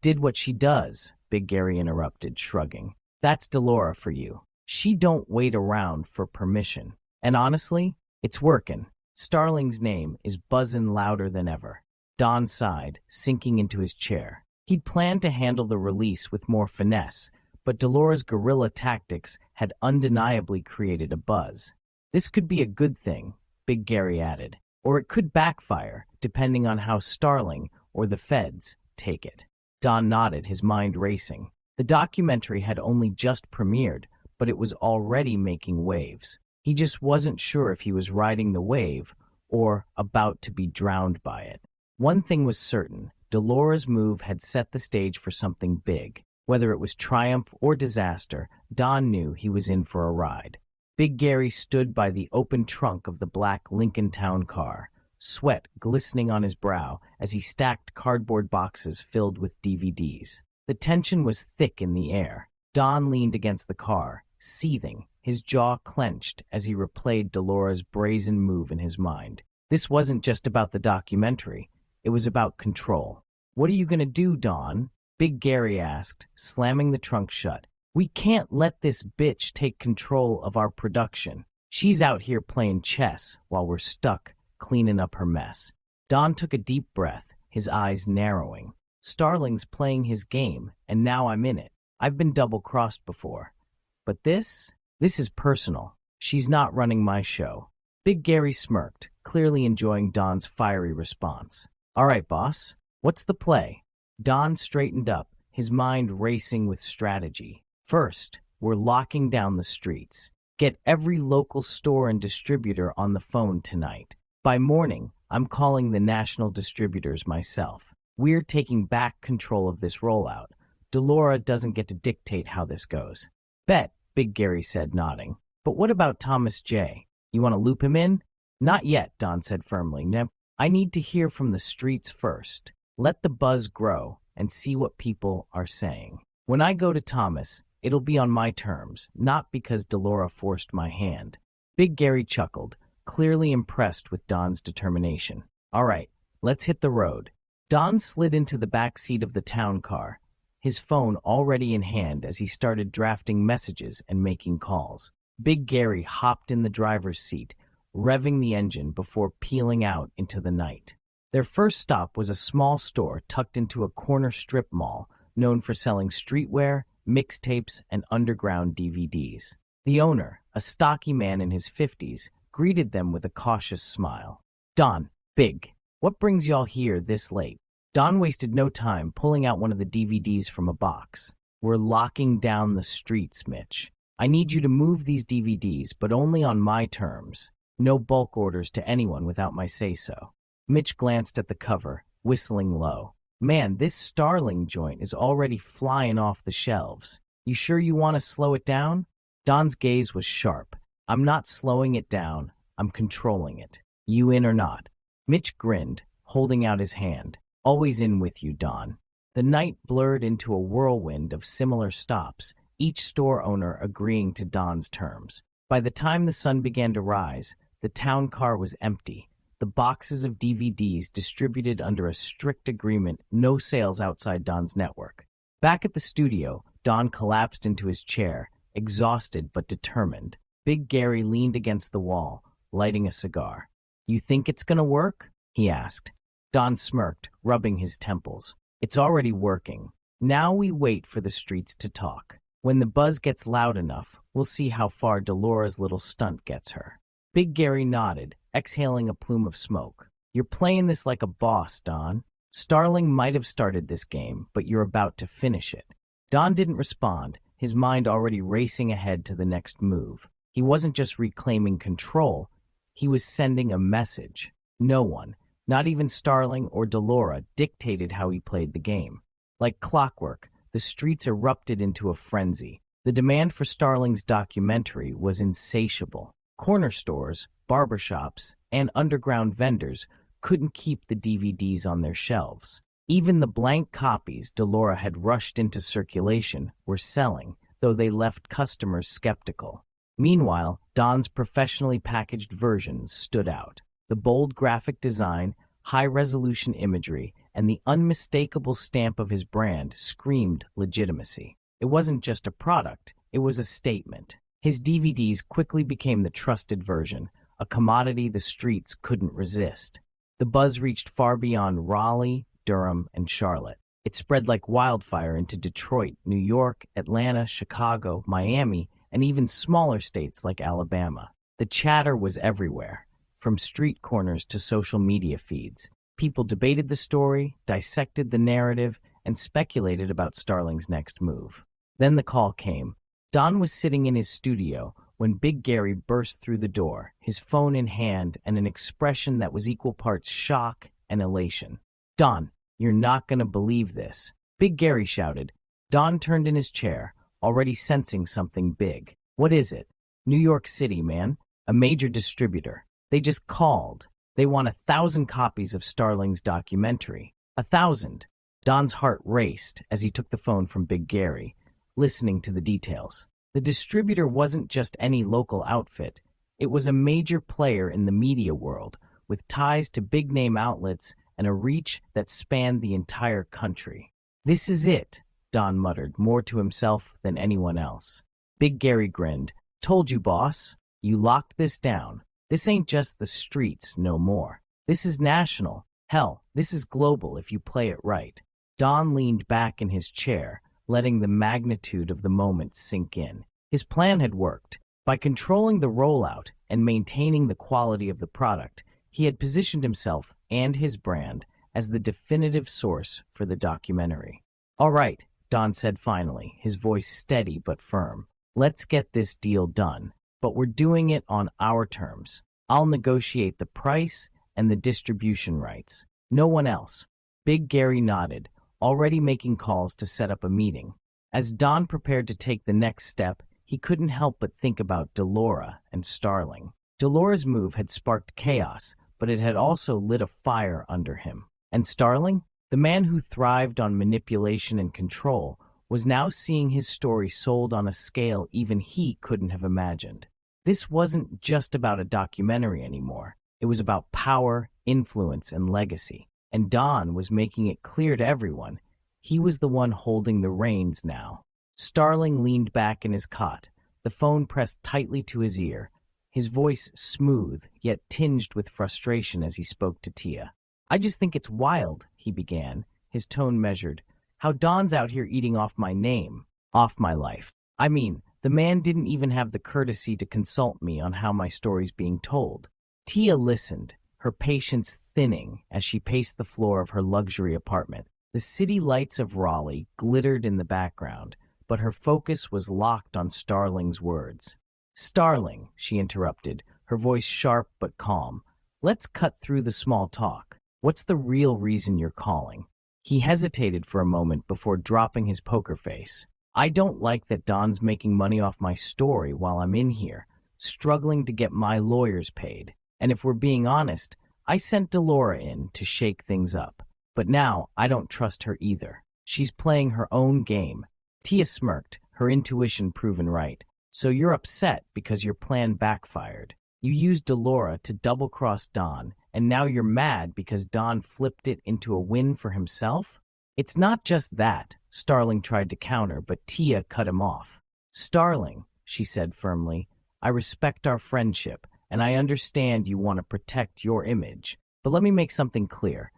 did what she does, Big Gary interrupted, shrugging. That's Delora for you. She don't wait around for permission. And honestly, it's working. Starling's name is buzzing louder than ever. Don sighed, sinking into his chair. He'd planned to handle the release with more finesse, but Delora's guerrilla tactics had undeniably created a buzz. This could be a good thing, Big Gary added, or it could backfire, depending on how Starling or the feds take it. Don nodded, his mind racing. The documentary had only just premiered, but it was already making waves. He just wasn't sure if he was riding the wave or about to be drowned by it. One thing was certain, Delora's move had set the stage for something big. Whether it was triumph or disaster, Don knew he was in for a ride. Big Gary stood by the open trunk of the black Lincoln Town car, sweat glistening on his brow as he stacked cardboard boxes filled with DVDs. The tension was thick in the air. Don leaned against the car, seething, his jaw clenched as he replayed Delora's brazen move in his mind. This wasn't just about the documentary. It was about control. "What are you going to do, Don?" Big Gary asked, slamming the trunk shut. "We can't let this bitch take control of our production. She's out here playing chess while we're stuck cleaning up her mess." Don took a deep breath, his eyes narrowing. "Starling's playing his game, and now I'm in it. I've been double-crossed before. But this is personal. She's not running my show." Big Gary smirked, clearly enjoying Don's fiery response. "All right, boss. What's the play?" Don straightened up, his mind racing with strategy. "First, we're locking down the streets. Get every local store and distributor on the phone tonight. By morning, I'm calling the national distributors myself. We're taking back control of this rollout. Delora doesn't get to dictate how this goes." "Bet," Big Gary said, nodding. "But what about Thomas J? You want to loop him in?" "Not yet," Don said firmly. "I need to hear from the streets first. Let the buzz grow and see what people are saying. When I go to Thomas, it'll be on my terms, not because Delora forced my hand." Big Gary chuckled, clearly impressed with Don's determination. "All right, let's hit the road." Don slid into the back seat of the town car, his phone already in hand as he started drafting messages and making calls. Big Gary hopped in the driver's seat, revving the engine before peeling out into the night. Their first stop was a small store tucked into a corner strip mall known for selling streetwear, mixtapes, and underground DVDs. The owner, a stocky man in his 50s, greeted them with a cautious smile. "Don, Big, what brings y'all here this late?" Don wasted no time pulling out one of the DVDs from a box. "We're locking down the streets, Mitch. I need you to move these DVDs, but only on my terms. No bulk orders to anyone without my say-so." Mitch glanced at the cover, whistling low. "Man, this Starling joint is already flying off the shelves. You sure you want to slow it down?" Don's gaze was sharp. "I'm not slowing it down. I'm controlling it. You in or not?" Mitch grinned, holding out his hand. "Always in with you, Don." The night blurred into a whirlwind of similar stops, each store owner agreeing to Don's terms. By the time the sun began to rise, the town car was empty. The boxes of DVDs distributed under a strict agreement, no sales outside Don's network. Back at the studio, Don collapsed into his chair, exhausted but determined. Big Gary leaned against the wall, lighting a cigar. "You think it's gonna work?" he asked. Don smirked, rubbing his temples. "It's already working. Now we wait for the streets to talk. When the buzz gets loud enough, we'll see how far Delora's little stunt gets her." Big Gary nodded, exhaling a plume of smoke. "You're playing this like a boss, Don. Starling might have started this game, but you're about to finish it." Don didn't respond, his mind already racing ahead to the next move. He wasn't just reclaiming control, he was sending a message. No one, not even Starling or Delora, dictated how he played the game. Like clockwork, the streets erupted into a frenzy. The demand for Starling's documentary was insatiable. Corner stores, barbershops, and underground vendors couldn't keep the DVDs on their shelves. Even the blank copies Delora had rushed into circulation were selling, though they left customers skeptical. Meanwhile, Don's professionally packaged versions stood out. The bold graphic design, high-resolution imagery, and the unmistakable stamp of his brand screamed legitimacy. It wasn't just a product, it was a statement. His DVDs quickly became the trusted version, a commodity the streets couldn't resist. The buzz reached far beyond Raleigh, Durham, and Charlotte. It spread like wildfire into Detroit, New York, Atlanta, Chicago, Miami, and even smaller states like Alabama. The chatter was everywhere, from street corners to social media feeds. People debated the story, dissected the narrative, and speculated about Starling's next move. Then the call came. Don was sitting in his studio when Big Gary burst through the door, his phone in hand and an expression that was equal parts shock and elation. "Don, you're not going to believe this," Big Gary shouted. Don turned in his chair, already sensing something big. "What is it?" "New York City, man. A major distributor. They just called. They want 1,000 copies of Starling's documentary. 1,000. Don's heart raced as he took the phone from Big Gary, listening to the details. The distributor wasn't just any local outfit. It was a major player in the media world, with ties to big-name outlets and a reach that spanned the entire country. "This is it," Don muttered, more to himself than anyone else. Big Gary grinned. "Told you, boss. You locked this down. This ain't just the streets no more. This is national. Hell, this is global if you play it right." Don leaned back in his chair, letting the magnitude of the moment sink in. His plan had worked. By controlling the rollout and maintaining the quality of the product, he had positioned himself and his brand as the definitive source for the documentary. "All right," Don said finally, his voice steady but firm. "Let's get this deal done, but we're doing it on our terms. I'll negotiate the price and the distribution rights. No one else." Big Gary nodded, already making calls to set up a meeting. As Don prepared to take the next step, he couldn't help but think about Delora and Starling. Delora's move had sparked chaos, but it had also lit a fire under him. And Starling, the man who thrived on manipulation and control, was now seeing his story sold on a scale even he couldn't have imagined. This wasn't just about a documentary anymore. It was about power, influence, and legacy. And Don was making it clear to everyone. He was the one holding the reins now. Starling leaned back in his cot, the phone pressed tightly to his ear, his voice smooth yet tinged with frustration as he spoke to Tia. "I just think it's wild," he began, his tone measured. "How Don's out here eating off my name, off my life. I mean, the man didn't even have the courtesy to consult me on how my story's being told." Tia listened, her patience thinning as she paced the floor of her luxury apartment. The city lights of Raleigh glittered in the background, but her focus was locked on Starling's words. "Starling," she interrupted, her voice sharp but calm, "let's cut through the small talk. What's the real reason you're calling?" He hesitated for a moment before dropping his poker face. "I don't like that Don's making money off my story while I'm in here, struggling to get my lawyers paid. And if we're being honest, I sent Delora in to shake things up. But now I don't trust her either. She's playing her own game." Tia smirked, her intuition proven right. "So you're upset because your plan backfired. You used Delora to double-cross Don, and now you're mad because Don flipped it into a win for himself?" "It's not just that," Starling tried to counter, but Tia cut him off. "Starling," she said firmly, "I respect our friendship, and I understand you want to protect your image. But let me make something clear.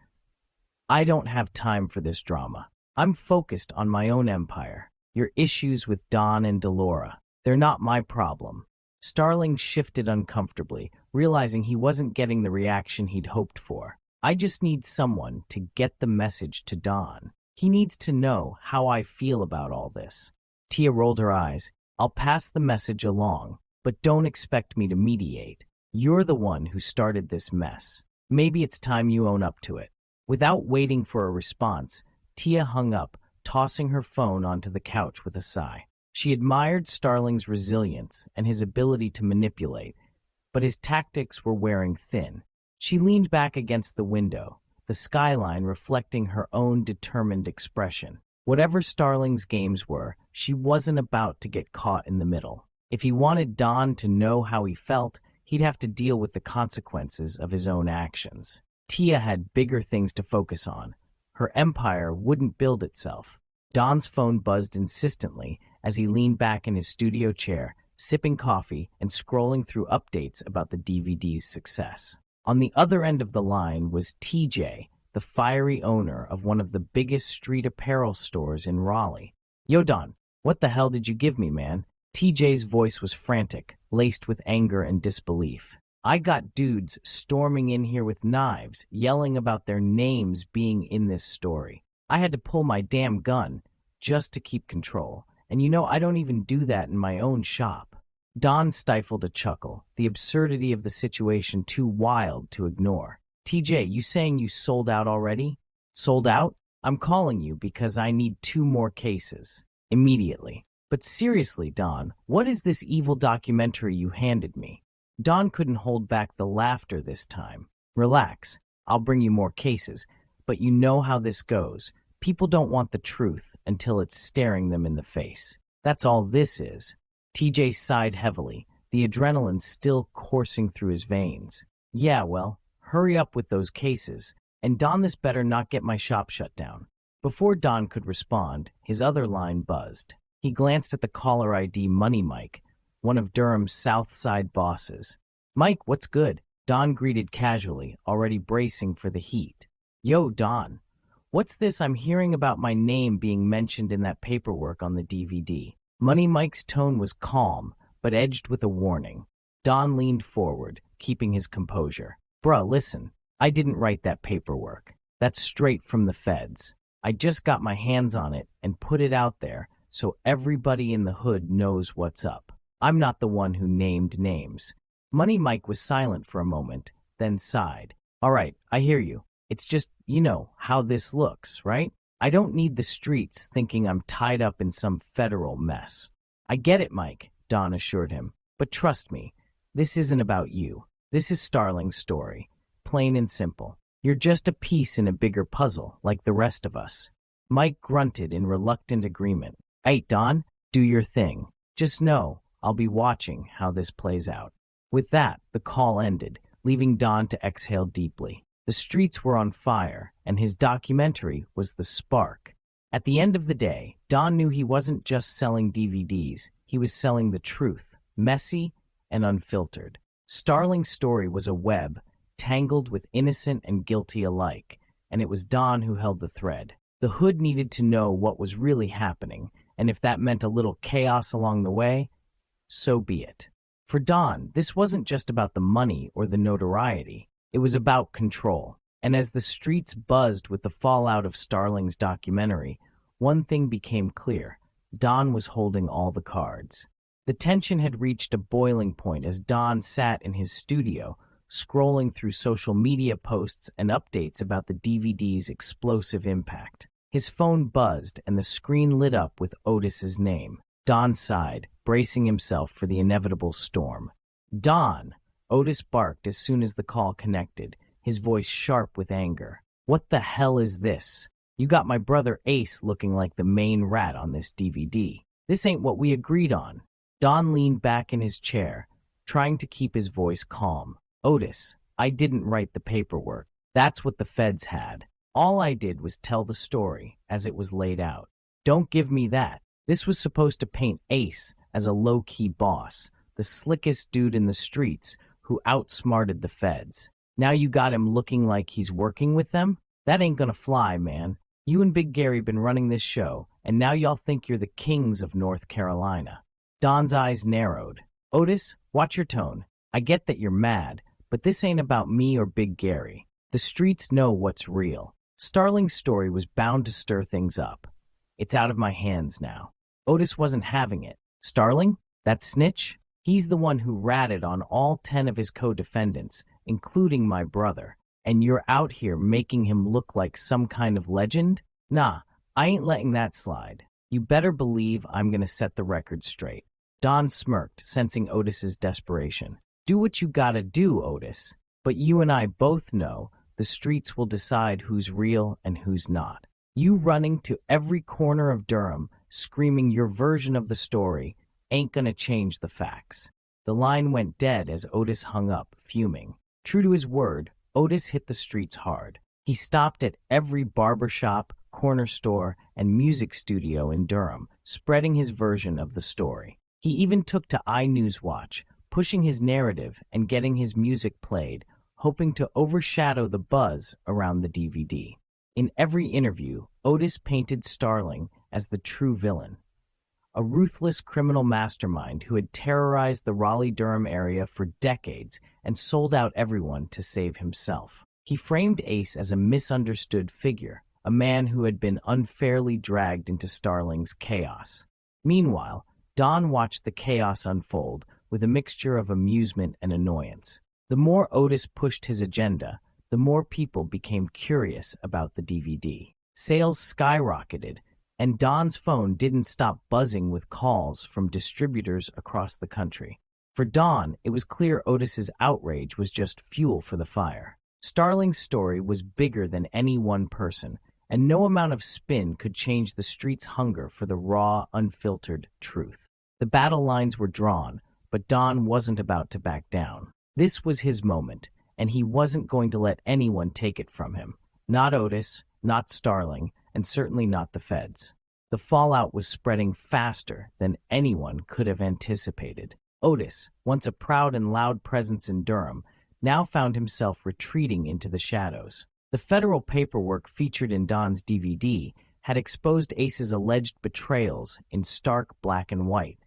I don't have time for this drama. I'm focused on my own empire. Your issues with Don and Delora, they're not my problem." Starling shifted uncomfortably, realizing he wasn't getting the reaction he'd hoped for. "I just need someone to get the message to Don. He needs to know how I feel about all this." Tia rolled her eyes. "I'll pass the message along, but don't expect me to mediate. You're the one who started this mess. Maybe it's time you own up to it." Without waiting for a response, Tia hung up, tossing her phone onto the couch with a sigh. She admired Starling's resilience and his ability to manipulate, but his tactics were wearing thin. She leaned back against the window, the skyline reflecting her own determined expression. Whatever Starling's games were, she wasn't about to get caught in the middle. If he wanted Don to know how he felt, he'd have to deal with the consequences of his own actions. Tia had bigger things to focus on. Her empire wouldn't build itself. Don's phone buzzed insistently as he leaned back in his studio chair, sipping coffee and scrolling through updates about the DVD's success. On the other end of the line was TJ, the fiery owner of one of the biggest street apparel stores in Raleigh. Yo, Don, what the hell did you give me, man? TJ's voice was frantic, laced with anger and disbelief. I got dudes storming in here with knives, yelling about their names being in this story. I had to pull my damn gun just to keep control. And you know, I don't even do that in my own shop. Don stifled a chuckle, the absurdity of the situation too wild to ignore. TJ, you saying you sold out already? Sold out? I'm calling you because I need 2 more cases. Immediately. But seriously, Don, what is this evil documentary you handed me? Don couldn't hold back the laughter this time. Relax, I'll bring you more cases, but you know how this goes. People don't want the truth until it's staring them in the face. That's all this is. TJ sighed heavily, the adrenaline still coursing through his veins. Yeah, well, hurry up with those cases, and Don, this better not get my shop shut down. Before Don could respond, his other line buzzed. He glanced at the caller ID Money Mike, one of Durham's South Side bosses. Mike, what's good? Don greeted casually, already bracing for the heat. Yo, Don. What's this I'm hearing about my name being mentioned in that paperwork on the DVD? Money Mike's tone was calm, but edged with a warning. Don leaned forward, keeping his composure. Bruh, listen, I didn't write that paperwork. That's straight from the feds. I just got my hands on it and put it out there so everybody in the hood knows what's up. I'm not the one who named names. Money Mike was silent for a moment, then sighed. All right, I hear you. It's just, you know, how this looks, right? I don't need the streets thinking I'm tied up in some federal mess. I get it, Mike, Don assured him. But trust me, this isn't about you. This is Starling's story. Plain and simple. You're just a piece in a bigger puzzle, like the rest of us. Mike grunted in reluctant agreement. Hey, Don, do your thing. Just know, I'll be watching how this plays out. With that, the call ended, leaving Don to exhale deeply. The streets were on fire, and his documentary was the spark. At the end of the day, Don knew he wasn't just selling DVDs, he was selling the truth, messy and unfiltered. Starling's story was a web, tangled with innocent and guilty alike, and it was Don who held the thread. The hood needed to know what was really happening, and if that meant a little chaos along the way, so be it. For Don, this wasn't just about the money or the notoriety. It was about control. And as the streets buzzed with the fallout of Starling's documentary, one thing became clear. Don was holding all the cards. The tension had reached a boiling point as Don sat in his studio, scrolling through social media posts and updates about the DVD's explosive impact. His phone buzzed and the screen lit up with Otis's name. Don sighed, bracing himself for the inevitable storm. Don! Otis barked as soon as the call connected, his voice sharp with anger. What the hell is this? You got my brother Ace looking like the main rat on this DVD. This ain't what we agreed on. Don leaned back in his chair, trying to keep his voice calm. Otis, I didn't write the paperwork. That's what the feds had. All I did was tell the story as it was laid out. Don't give me that. This was supposed to paint Ace as a low-key boss, the slickest dude in the streets who outsmarted the feds. Now you got him looking like he's working with them? That ain't gonna fly, man. You and Big Gary been running this show, and now y'all think you're the kings of North Carolina. Don's eyes narrowed. Otis, watch your tone. I get that you're mad, but this ain't about me or Big Gary. The streets know what's real. Starling's story was bound to stir things up. It's out of my hands now. Otis wasn't having it. Starling? That snitch? He's the one who ratted on all 10 of his co-defendants, including my brother. And you're out here making him look like some kind of legend? Nah, I ain't letting that slide. You better believe I'm gonna set the record straight. Don smirked, sensing Otis's desperation. Do what you gotta do, Otis. But you and I both know the streets will decide who's real and who's not. You running to every corner of Durham, screaming your version of the story, ain't gonna change the facts. The line went dead as Otis hung up, fuming. True to his word, Otis hit the streets hard. He stopped at every barbershop, corner store, and music studio in Durham, spreading his version of the story. He even took to iNewsWatch, pushing his narrative and getting his music played, hoping to overshadow the buzz around the DVD. In every interview, Otis painted Starling as the true villain, a ruthless criminal mastermind who had terrorized the Raleigh-Durham area for decades and sold out everyone to save himself. He framed Ace as a misunderstood figure, a man who had been unfairly dragged into Starling's chaos. Meanwhile, Don watched the chaos unfold with a mixture of amusement and annoyance. The more Otis pushed his agenda, the more people became curious about the DVD. Sales skyrocketed, and Don's phone didn't stop buzzing with calls from distributors across the country. For Don, it was clear Otis's outrage was just fuel for the fire. Starling's story was bigger than any one person, and no amount of spin could change the street's hunger for the raw, unfiltered truth. The battle lines were drawn, but Don wasn't about to back down. This was his moment, and he wasn't going to let anyone take it from him. Not Otis, not Starling, and certainly not the feds. The fallout was spreading faster than anyone could have anticipated. Otis, once a proud and loud presence in Durham, now found himself retreating into the shadows. The federal paperwork featured in Don's DVD had exposed Ace's alleged betrayals in stark black and white,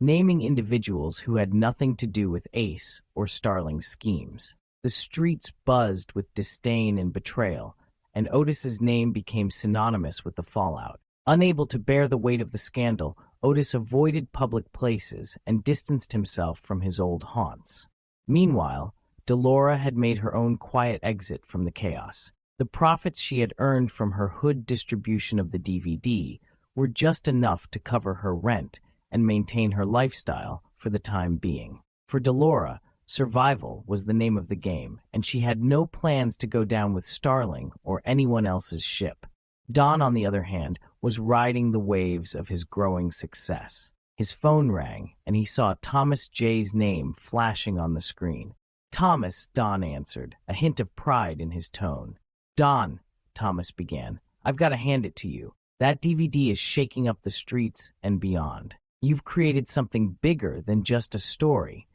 naming individuals who had nothing to do with Ace or Starling's schemes. The streets buzzed with disdain and betrayal, and Otis's name became synonymous with the fallout. Unable to bear the weight of the scandal, Otis avoided public places and distanced himself from his old haunts. Meanwhile, Delora had made her own quiet exit from the chaos. The profits she had earned from her hood distribution of the DVD were just enough to cover her rent and maintain her lifestyle for the time being. For Delora, survival was the name of the game, and she had no plans to go down with Starling or anyone else's ship. Don, on the other hand, was riding the waves of his growing success. His phone rang, and he saw Thomas J's name flashing on the screen. "Thomas," Don answered, a hint of pride in his tone. "Don," Thomas began, "I've got to hand it to you. That DVD is shaking up the streets and beyond. You've created something bigger than just a story.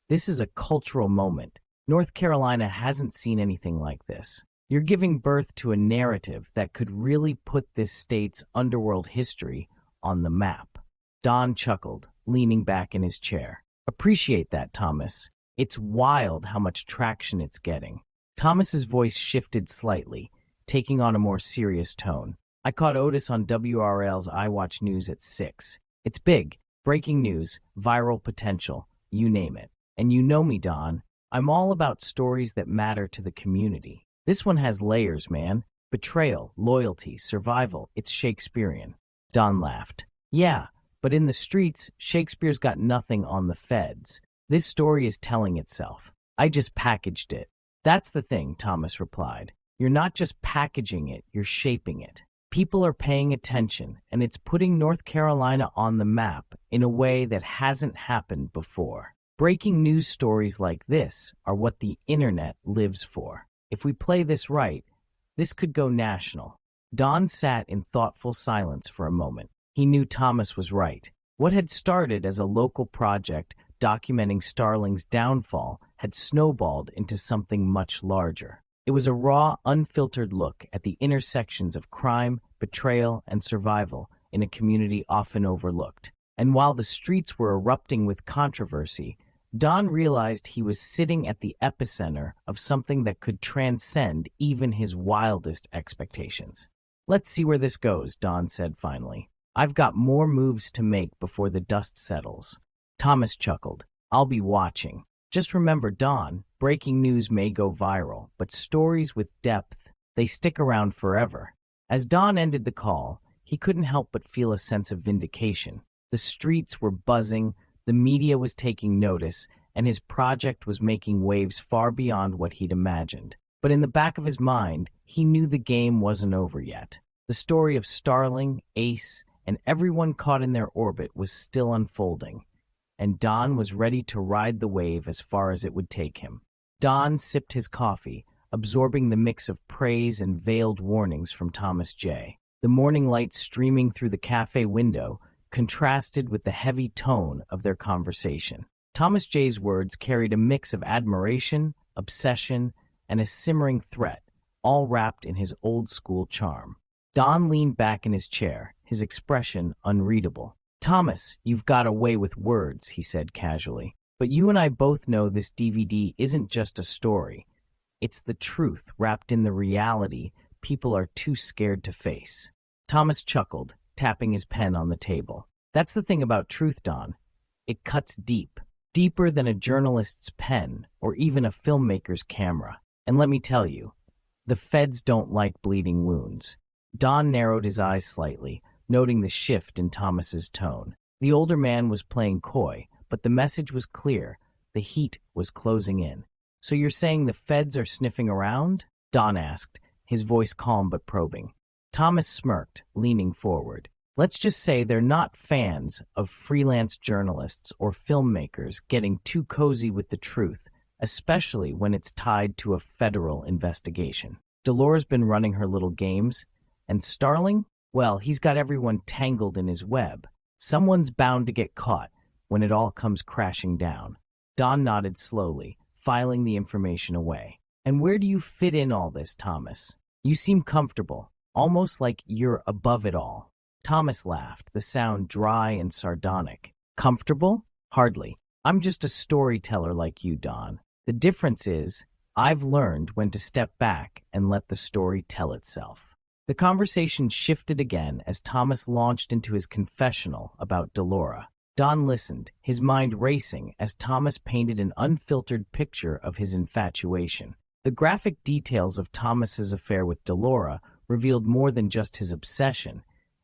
This is a cultural moment. North Carolina hasn't seen anything like this. You're giving birth to a narrative that could really put this state's underworld history on the map." Don chuckled, leaning back in his chair. "Appreciate that, Thomas. It's wild how much traction it's getting." Thomas's voice shifted slightly, taking on a more serious tone. "I caught Otis on WRL's I Watch News at 6. It's big. Breaking news, viral potential, you name it. And you know me, Don. I'm all about stories that matter to the community. This one has layers, man. Betrayal, loyalty, survival. It's Shakespearean." Don laughed. "Yeah, but in the streets, Shakespeare's got nothing on the feds. This story is telling itself. I just packaged it." "That's the thing," Thomas replied. "You're not just packaging it, you're shaping it. People are paying attention, and it's putting North Carolina on the map in a way that hasn't happened before. Breaking news stories like this are what the internet lives for. If we play this right, this could go national." Don sat in thoughtful silence for a moment. He knew Thomas was right. What had started as a local project documenting Starling's downfall had snowballed into something much larger. It was a raw, unfiltered look at the intersections of crime, betrayal, and survival in a community often overlooked. And while the streets were erupting with controversy, Don realized he was sitting at the epicenter of something that could transcend even his wildest expectations. "Let's see where this goes," Don said finally. "I've got more moves to make before the dust settles." Thomas chuckled. "I'll be watching. Just remember, Don, breaking news may go viral, but stories with depth, they stick around forever." As Don ended the call, he couldn't help but feel a sense of vindication. The streets were buzzing, the media was taking notice, and his project was making waves far beyond what he'd imagined. But in the back of his mind, he knew the game wasn't over yet. The story of Starling, Ace, and everyone caught in their orbit was still unfolding, and Don was ready to ride the wave as far as it would take him. Don sipped his coffee, absorbing the mix of praise and veiled warnings from Thomas J. The morning light streaming through the cafe window contrasted with the heavy tone of their conversation. Thomas J's words carried a mix of admiration, obsession, and a simmering threat, all wrapped in his old-school charm. Don leaned back in his chair, his expression unreadable. "Thomas, you've got a way with words," he said casually. "But you and I both know this DVD isn't just a story. It's the truth wrapped in the reality people are too scared to face." Thomas chuckled, tapping his pen on the table. "That's the thing about truth, Don. It cuts deep, deeper than a journalist's pen or even a filmmaker's camera. And let me tell you, the feds don't like bleeding wounds." Don narrowed his eyes slightly, noting the shift in Thomas's tone. The older man was playing coy, but the message was clear. The heat was closing in. "So you're saying the feds are sniffing around?" Don asked, his voice calm but probing. Thomas smirked, leaning forward. "Let's just say they're not fans of freelance journalists or filmmakers getting too cozy with the truth, especially when it's tied to a federal investigation. Delora's been running her little games, and Starling, well, he's got everyone tangled in his web. Someone's bound to get caught when it all comes crashing down." Don nodded slowly, filing the information away. "And where do you fit in all this, Thomas? You seem comfortable, almost like you're above it all." Thomas laughed, the sound dry and sardonic. "Comfortable? Hardly. I'm just a storyteller like you, Don. The difference is, I've learned when to step back and let the story tell itself." The conversation shifted again as Thomas launched into his confessional about Delora. Don listened, his mind racing as Thomas painted an unfiltered picture of his infatuation. The graphic details of Thomas's affair with Delora revealed more than just his obsession.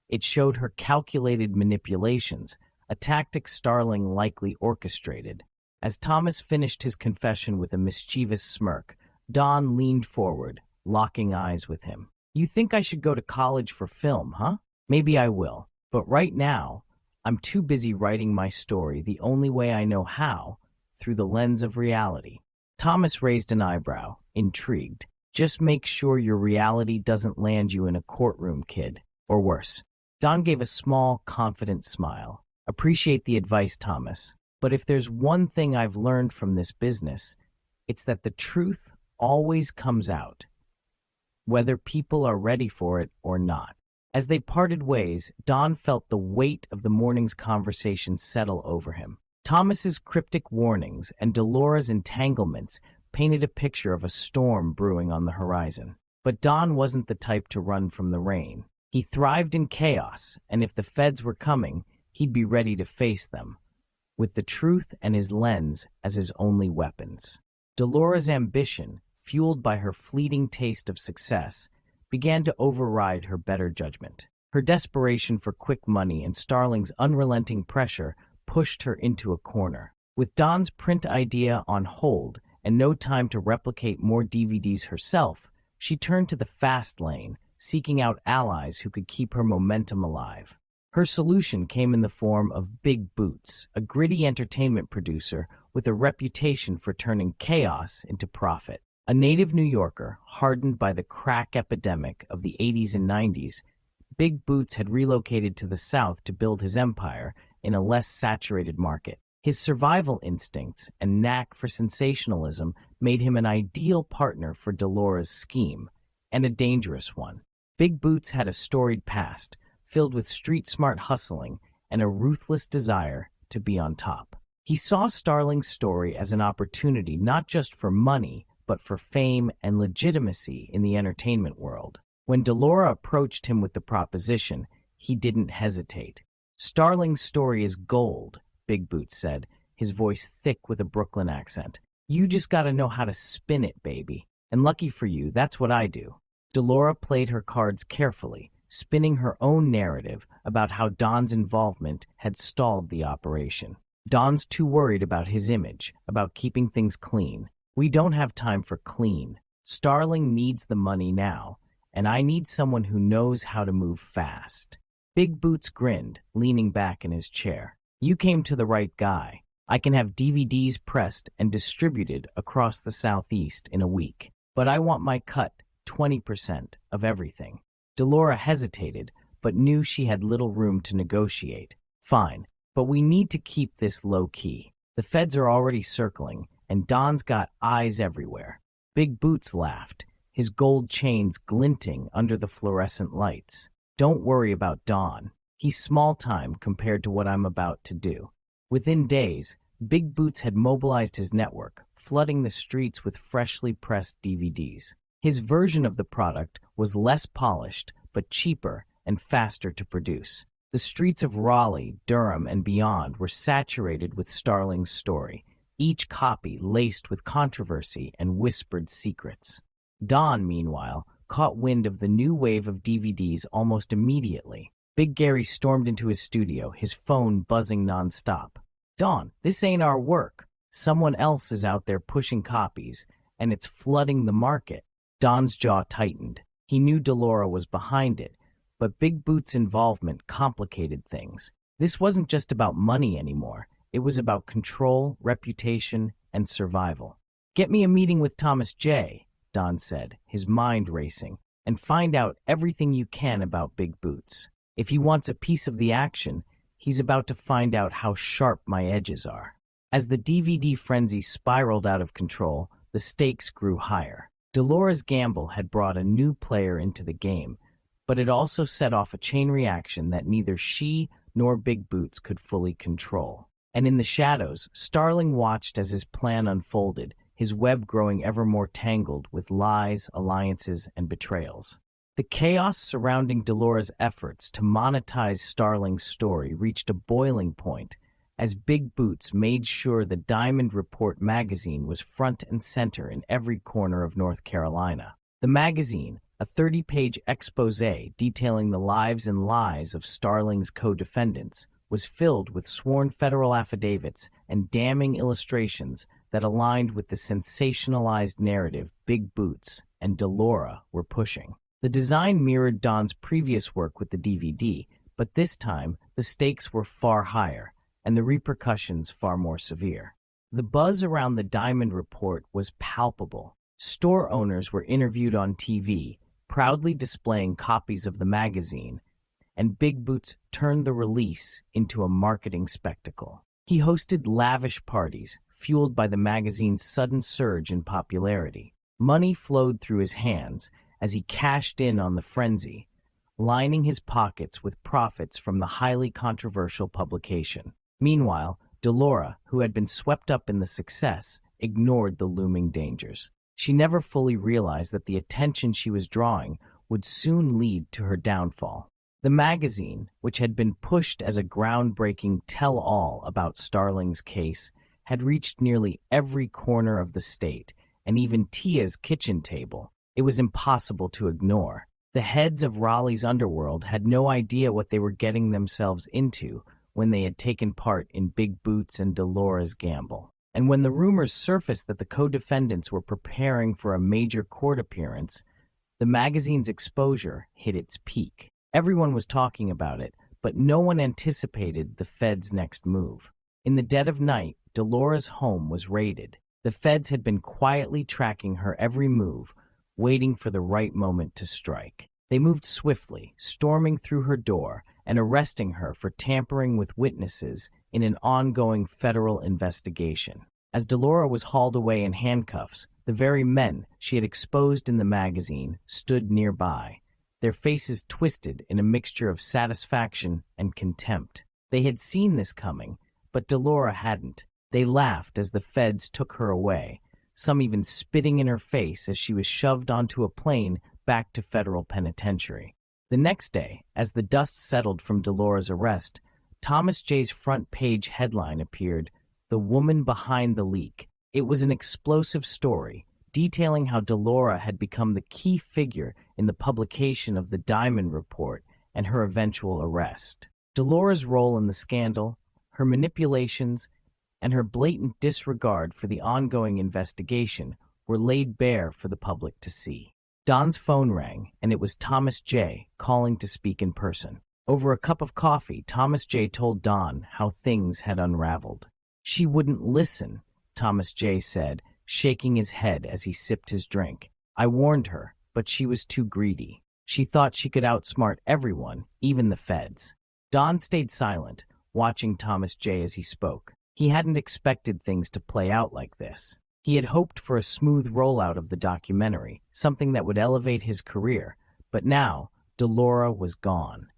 It showed her calculated manipulations, a tactic Starling likely orchestrated. As Thomas finished his confession with a mischievous smirk, Don leaned forward, locking eyes with him. "You think I should go to college for film, huh? Maybe I will. But right now, I'm too busy writing my story the only way I know how, through the lens of reality." Thomas raised an eyebrow, intrigued. "Just make sure your reality doesn't land you in a courtroom, kid. Or worse." Don gave a small, confident smile. "Appreciate the advice, Thomas. But if there's one thing I've learned from this business, it's that the truth always comes out, whether people are ready for it or not." As they parted ways, Don felt the weight of the morning's conversation settle over him. Thomas's cryptic warnings and Delora's entanglements painted a picture of a storm brewing on the horizon. But Don wasn't the type to run from the rain. He thrived in chaos, and if the feds were coming, he'd be ready to face them, with the truth and his lens as his only weapons. Delora's ambition, fueled by her fleeting taste of success, began to override her better judgment. Her desperation for quick money and Starling's unrelenting pressure pushed her into a corner. With Don's print idea on hold and no time to replicate more DVDs herself, she turned to the fast lane, seeking out allies who could keep her momentum alive. Her solution came in the form of Big Boots, a gritty entertainment producer with a reputation for turning chaos into profit. A native New Yorker, hardened by the crack epidemic of the 80s and 90s, Big Boots had relocated to the South to build his empire in a less saturated market. His survival instincts and knack for sensationalism made him an ideal partner for Delora's scheme, and a dangerous one. Big Boots had a storied past, filled with street-smart hustling and a ruthless desire to be on top. He saw Starling's story as an opportunity not just for money, but for fame and legitimacy in the entertainment world. When Delora approached him with the proposition, he didn't hesitate. "Starling's story is gold," Big Boots said, his voice thick with a Brooklyn accent. "You just gotta know how to spin it, baby. And lucky for you, that's what I do." Delora played her cards carefully, spinning her own narrative about how Don's involvement had stalled the operation. "Don's too worried about his image, about keeping things clean. We don't have time for clean. Starling needs the money now, and I need someone who knows how to move fast." Big Boots grinned, leaning back in his chair. "You came to the right guy. I can have DVDs pressed and distributed across the Southeast in a week. But I want my cut, 20% of everything." Delora hesitated, but knew she had little room to negotiate. "Fine, but we need to keep this low-key. The feds are already circling, and Don's got eyes everywhere. Big Boots laughed, his gold chains glinting under the fluorescent lights. Don't worry about Don. He's small time compared to what I'm about to do. Within days, Big Boots had mobilized his network, flooding the streets with freshly pressed DVDs. His version of the product was less polished, but cheaper and faster to produce. The streets of Raleigh, Durham, and beyond were saturated with Starling's story, each copy laced with controversy and whispered secrets. Don, meanwhile, caught wind of the new wave of DVDs almost immediately. Big Gary stormed into his studio, his phone buzzing nonstop. "Don, this ain't our work. Someone else is out there pushing copies, and it's flooding the market." Don's jaw tightened. He knew Delora was behind it, but Big Boots' involvement complicated things. This wasn't just about money anymore. It was about control, reputation, and survival. "Get me a meeting with Thomas J., Don said, his mind racing, "and find out everything you can about Big Boots. If he wants a piece of the action, he's about to find out how sharp my edges are." As the DVD frenzy spiraled out of control, the stakes grew higher. Delora's gamble had brought a new player into the game, but it also set off a chain reaction that neither she nor Big Boots could fully control. And in the shadows, Starling watched as his plan unfolded, his web growing ever more tangled with lies, alliances, and betrayals. The chaos surrounding Delora's efforts to monetize Starling's story reached a boiling point as Big Boots made sure the Diamond Report magazine was front and center in every corner of North Carolina. The magazine, a 30-page exposé detailing the lives and lies of Starling's co-defendants, was filled with sworn federal affidavits and damning illustrations that aligned with the sensationalized narrative Big Boots and Delora were pushing. The design mirrored Don's previous work with the DVD, but this time the stakes were far higher and the repercussions far more severe. The buzz around the Diamond Report was palpable. Store owners were interviewed on TV, proudly displaying copies of the magazine, and Big Boots turned the release into a marketing spectacle. He hosted lavish parties, fueled by the magazine's sudden surge in popularity. Money flowed through his hands as he cashed in on the frenzy, lining his pockets with profits from the highly controversial publication. Meanwhile, Delora, who had been swept up in the success, ignored the looming dangers. She never fully realized that the attention she was drawing would soon lead to her downfall. The magazine, which had been pushed as a groundbreaking tell-all about Starling's case, had reached nearly every corner of the state, and even Tia's kitchen table. It was impossible to ignore. The heads of Raleigh's underworld had no idea what they were getting themselves into when they had taken part in Big Boots and Delora's gamble. And when the rumors surfaced that the co-defendants were preparing for a major court appearance, the magazine's exposure hit its peak. Everyone was talking about it, but no one anticipated the Fed's next move. In the dead of night, Delora's home was raided. The Feds had been quietly tracking her every move, waiting for the right moment to strike. They moved swiftly, storming through her door and arresting her for tampering with witnesses in an ongoing federal investigation. As Delora was hauled away in handcuffs, the very men she had exposed in the magazine stood nearby, their faces twisted in a mixture of satisfaction and contempt. They had seen this coming, but Delora hadn't. They laughed as the Feds took her away, some even spitting in her face as she was shoved onto a plane back to federal penitentiary. The next day, as the dust settled from Delora's arrest, Thomas J's front page headline appeared, "The Woman Behind the Leak." It was an explosive story, detailing how Delora had become the key figure in the publication of the Diamond Report and her eventual arrest. Delora's role in the scandal, her manipulations, and her blatant disregard for the ongoing investigation were laid bare for the public to see. Don's phone rang, and it was Thomas J. calling to speak in person. Over a cup of coffee, Thomas J. told Don how things had unraveled. "She wouldn't listen," Thomas J. said, shaking his head as he sipped his drink. "I warned her, but she was too greedy. She thought she could outsmart everyone, even the Feds." Don stayed silent, watching Thomas J. as he spoke. He hadn't expected things to play out like this. He had hoped for a smooth rollout of the documentary, something that would elevate his career, but now Delora was gone,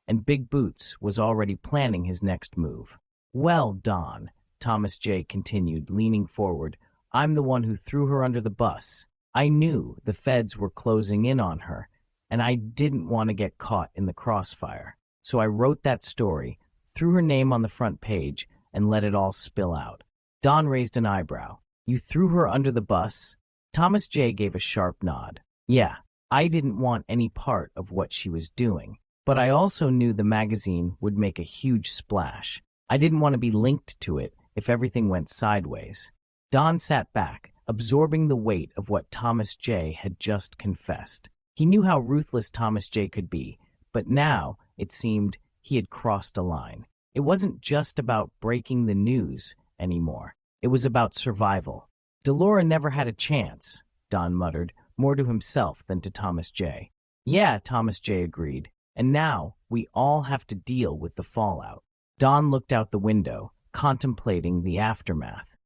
and Big Boots was already planning his next move. "Well, Don," Thomas J. continued, leaning forward, "I'm the one who threw her under the bus. I knew the feds were closing in on her, and I didn't want to get caught in the crossfire. So I wrote that story, threw her name on the front page, and let it all spill out." Don raised an eyebrow. "You threw her under the bus?" Thomas J. gave a sharp nod. "Yeah, I didn't want any part of what she was doing, but I also knew the magazine would make a huge splash. I didn't want to be linked to it if everything went sideways." Don sat back, absorbing the weight of what Thomas J. had just confessed. He knew how ruthless Thomas J. could be, but now, it seemed, he had crossed a line. It wasn't just about breaking the news anymore. It was about survival. "Delora never had a chance," Don muttered, more to himself than to Thomas J. "Yeah," Thomas J. agreed. "And now we all have to deal with the fallout." Don looked out the window, contemplating the aftermath.